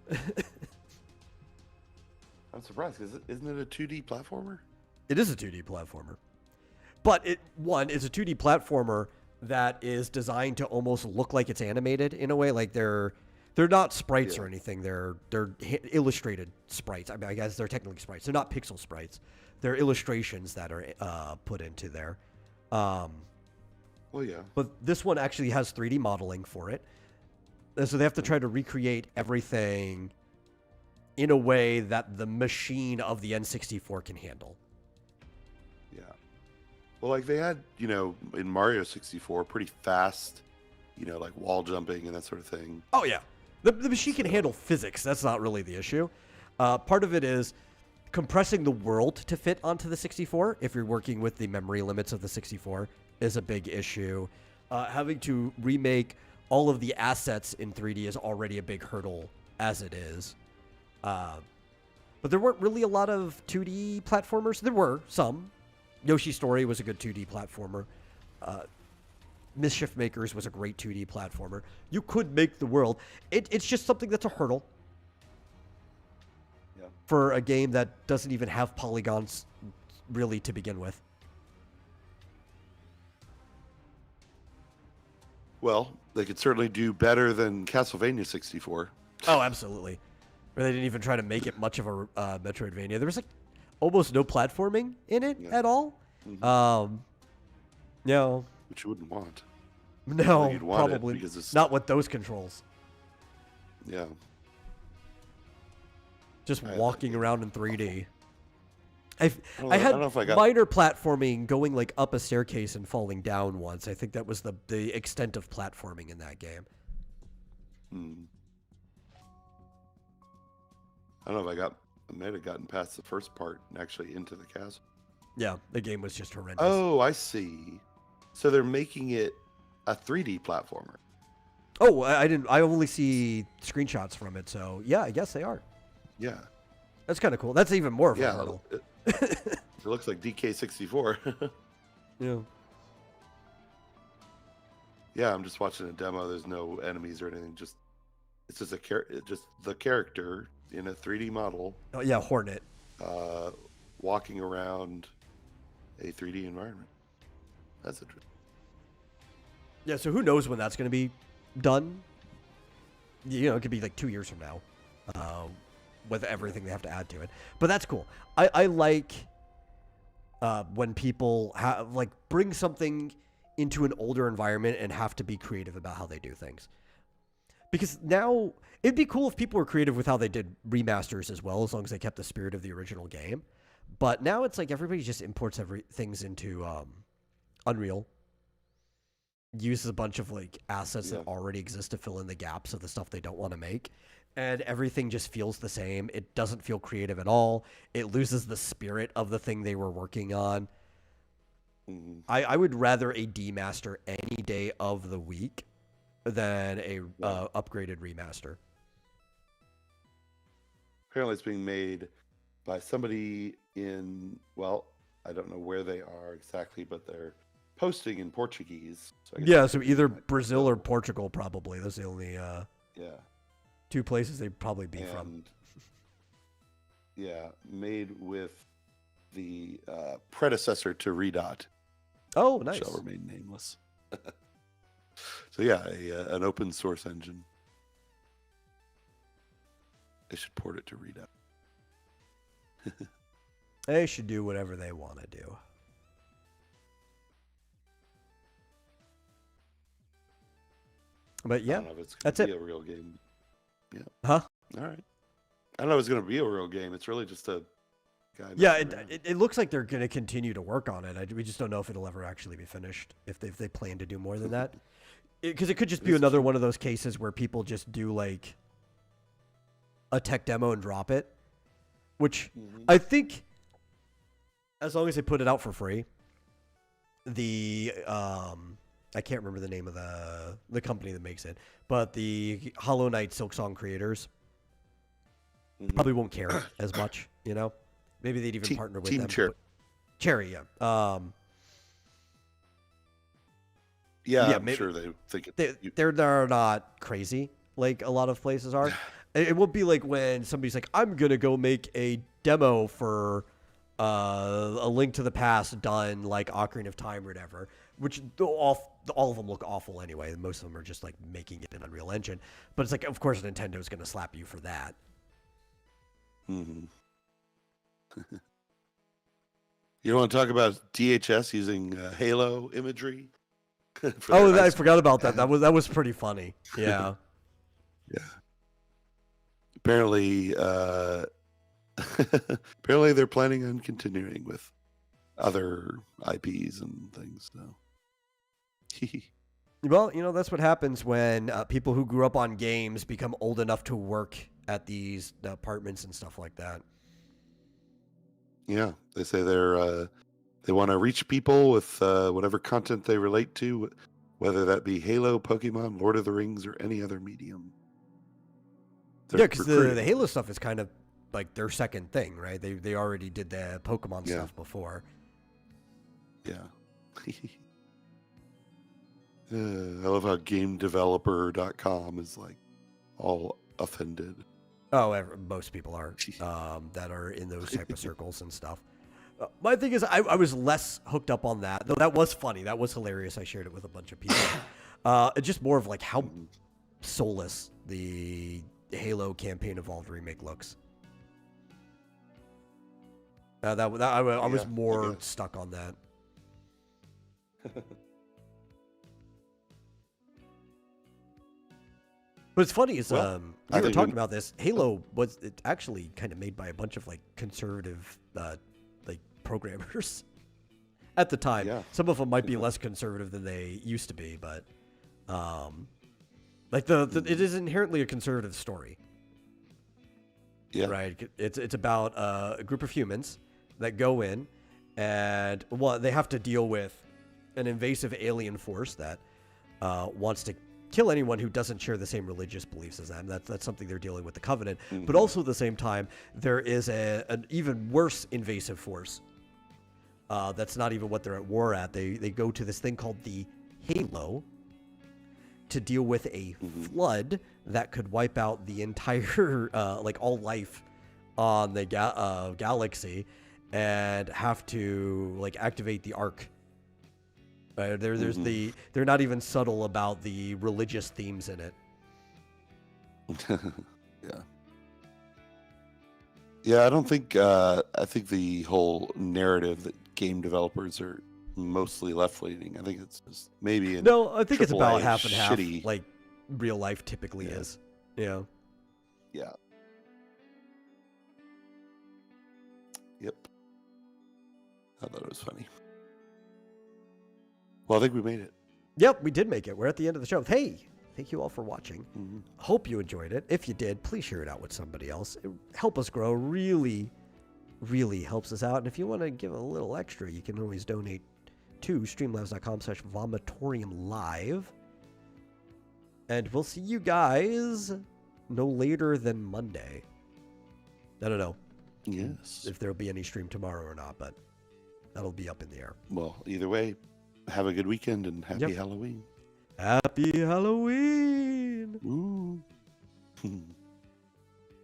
I'm surprised because isn't it a 2D platformer? It is a 2D platformer. But it's a 2D platformer that is designed to almost look like it's animated in a way. Like they're not sprites or anything. They're illustrated sprites. I mean, I guess they're technically sprites. They're not pixel sprites. They're illustrations that are put into there. Well, yeah. But this one actually has 3D modeling for it. And so they have to try to recreate everything in a way that the machine of the N64 can handle. Yeah. Well, like they had, you know, in Mario 64, pretty fast, you know, like wall jumping and that sort of thing. Oh, yeah. The machine can handle physics. That's not really the issue. Part of it is compressing the world to fit onto the 64, if you're working with the memory limits of the 64, is a big issue. Having to remake all of the assets in 3D is already a big hurdle as it is. But there weren't really a lot of 2D platformers. There were some. Yoshi's Story was a good 2D platformer. Mischief Makers was a great 2D platformer. You could make the world. It's just something that's a hurdle for a game that doesn't even have polygons really to begin with. Well, they could certainly do better than Castlevania 64. Oh, absolutely. Where they didn't even try to make it much of a Metroidvania. There was like almost no platforming in it at all. Mm-hmm. No. Which you wouldn't want. No, you'd want probably it because it's not with those controls. Yeah. Just walking around in 3D. I don't had know if I got- minor platforming going like up a staircase and falling down once. I think that was the extent of platforming in that game. I don't know if I might have gotten past the first part and actually into the castle. Yeah, the game was just horrendous. Oh, I see. So they're making it a 3D platformer. Oh, I didn't. I only see screenshots from it. So yeah, I guess they are. Yeah. That's kind of cool. That's even more of a hurdle. It looks like DK64. Yeah. Yeah, I'm just watching a demo. There's no enemies or anything. It's just just the character in a 3D model. Oh yeah, Hornet. Walking around a 3D environment. That's interesting. Yeah. So who knows when that's going to be done? You know, it could be like 2 years from now, with everything they have to add to it. But that's cool. I like when people have like bring something into an older environment and have to be creative about how they do things. Because now it'd be cool if people were creative with how they did remasters as well, as long as they kept the spirit of the original game. But now it's like everybody just imports things into Unreal, uses a bunch of like assets that already exist to fill in the gaps of the stuff they don't want to make. And everything just feels the same. It doesn't feel creative at all. It loses the spirit of the thing they were working on. Mm-hmm. I would rather a demaster any day of the week than a upgraded remaster. Apparently it's being made by somebody in, well, I don't know where they are exactly, but they're posting in Portuguese. So So either Brazil or Portugal, probably. Those are the only two places they'd probably be from. Yeah, made with the predecessor to Redot. Oh, nice. Shall remain nameless. So yeah, an open source engine. They should port it to Redot. They should do whatever they want to do. But yeah, I don't know if it's that's gonna be it. a real game. Yeah. Huh? All right. I don't know if it's going to be a real game. It's really just a guy. Yeah, messing around. it looks like they're going to continue to work on it. We just don't know if it'll ever actually be finished, if they plan to do more than that. Because it could just be It's another true. one of those cases where people just do like a tech demo and drop it, which I think as long as they put it out for free, I can't remember the name of the company that makes it, but the Hollow Knight Silksong creators probably won't care as much, you know? Maybe they'd even partner with Team them. Cherry. Cherry, yeah. Yeah, I'm maybe sure they think they're not crazy like a lot of places are. It won't be like when somebody's like, I'm going to go make a demo for A Link to the Past done like Ocarina of Time or whatever, which all of them look awful anyway. Most of them are just like making it in Unreal Engine. But it's like, of course, Nintendo's going to slap you for that. Mm-hmm. You want to talk about DHS using Halo imagery? I forgot about that. That was pretty funny. Yeah. Yeah. Apparently, apparently they're planning on continuing with other IPs and things now. Well, you know, that's what happens when people who grew up on games become old enough to work at these apartments and stuff like that. Yeah, they say they want to reach people with whatever content they relate to, whether that be Halo, Pokemon, Lord of the Rings, or any other medium. Yeah, because the Halo stuff is kind of like their second thing, right? They already did the Pokemon stuff before. Yeah. I love how GameDeveloper.com is like all offended. Oh, most people are that are in those type of circles and stuff. My thing is, I was less hooked up on that, though. That was funny. That was hilarious. I shared it with a bunch of people. It's just more of like how soulless the Halo campaign evolved remake looks. I was more stuck on that. What's funny is we were talking about this. Halo was actually kind of made by a bunch of like conservative like programmers at the time. Yeah. Some of them might be less conservative than they used to be, but like it is inherently a conservative story. Yeah. Right. It's about a group of humans that go in and they have to deal with an invasive alien force that wants to kill anyone who doesn't share the same religious beliefs as them. That's something they're dealing with the Covenant. Mm-hmm. But also at the same time, there is an even worse invasive force. That's not even what they're at war at. They go to this thing called the Halo to deal with a flood that could wipe out the entire, like all life on the galaxy, and have to like activate the Ark. They're not even subtle about the religious themes in it. Yeah, I don't think I think the whole narrative that game developers are mostly left-leaning. I think it's just maybe I think it's about half and half, shitty. like real life typically is. Yeah. Yeah. Yep. I thought it was funny. Well, I think we made it. Yep, we did make it. We're at the end of the show. Hey, thank you all for watching. Mm-hmm. Hope you enjoyed it. If you did, please share it out with somebody else. It help us grow. Really, really helps us out. And if you want to give a little extra, you can always donate to streamlabs.com/vomitoriumlive. And we'll see you guys no later than Monday. I don't know. Yes. If there'll be any stream tomorrow or not, but that'll be up in the air. Well, either way, have a good weekend and happy Halloween. Happy Halloween! Ooh.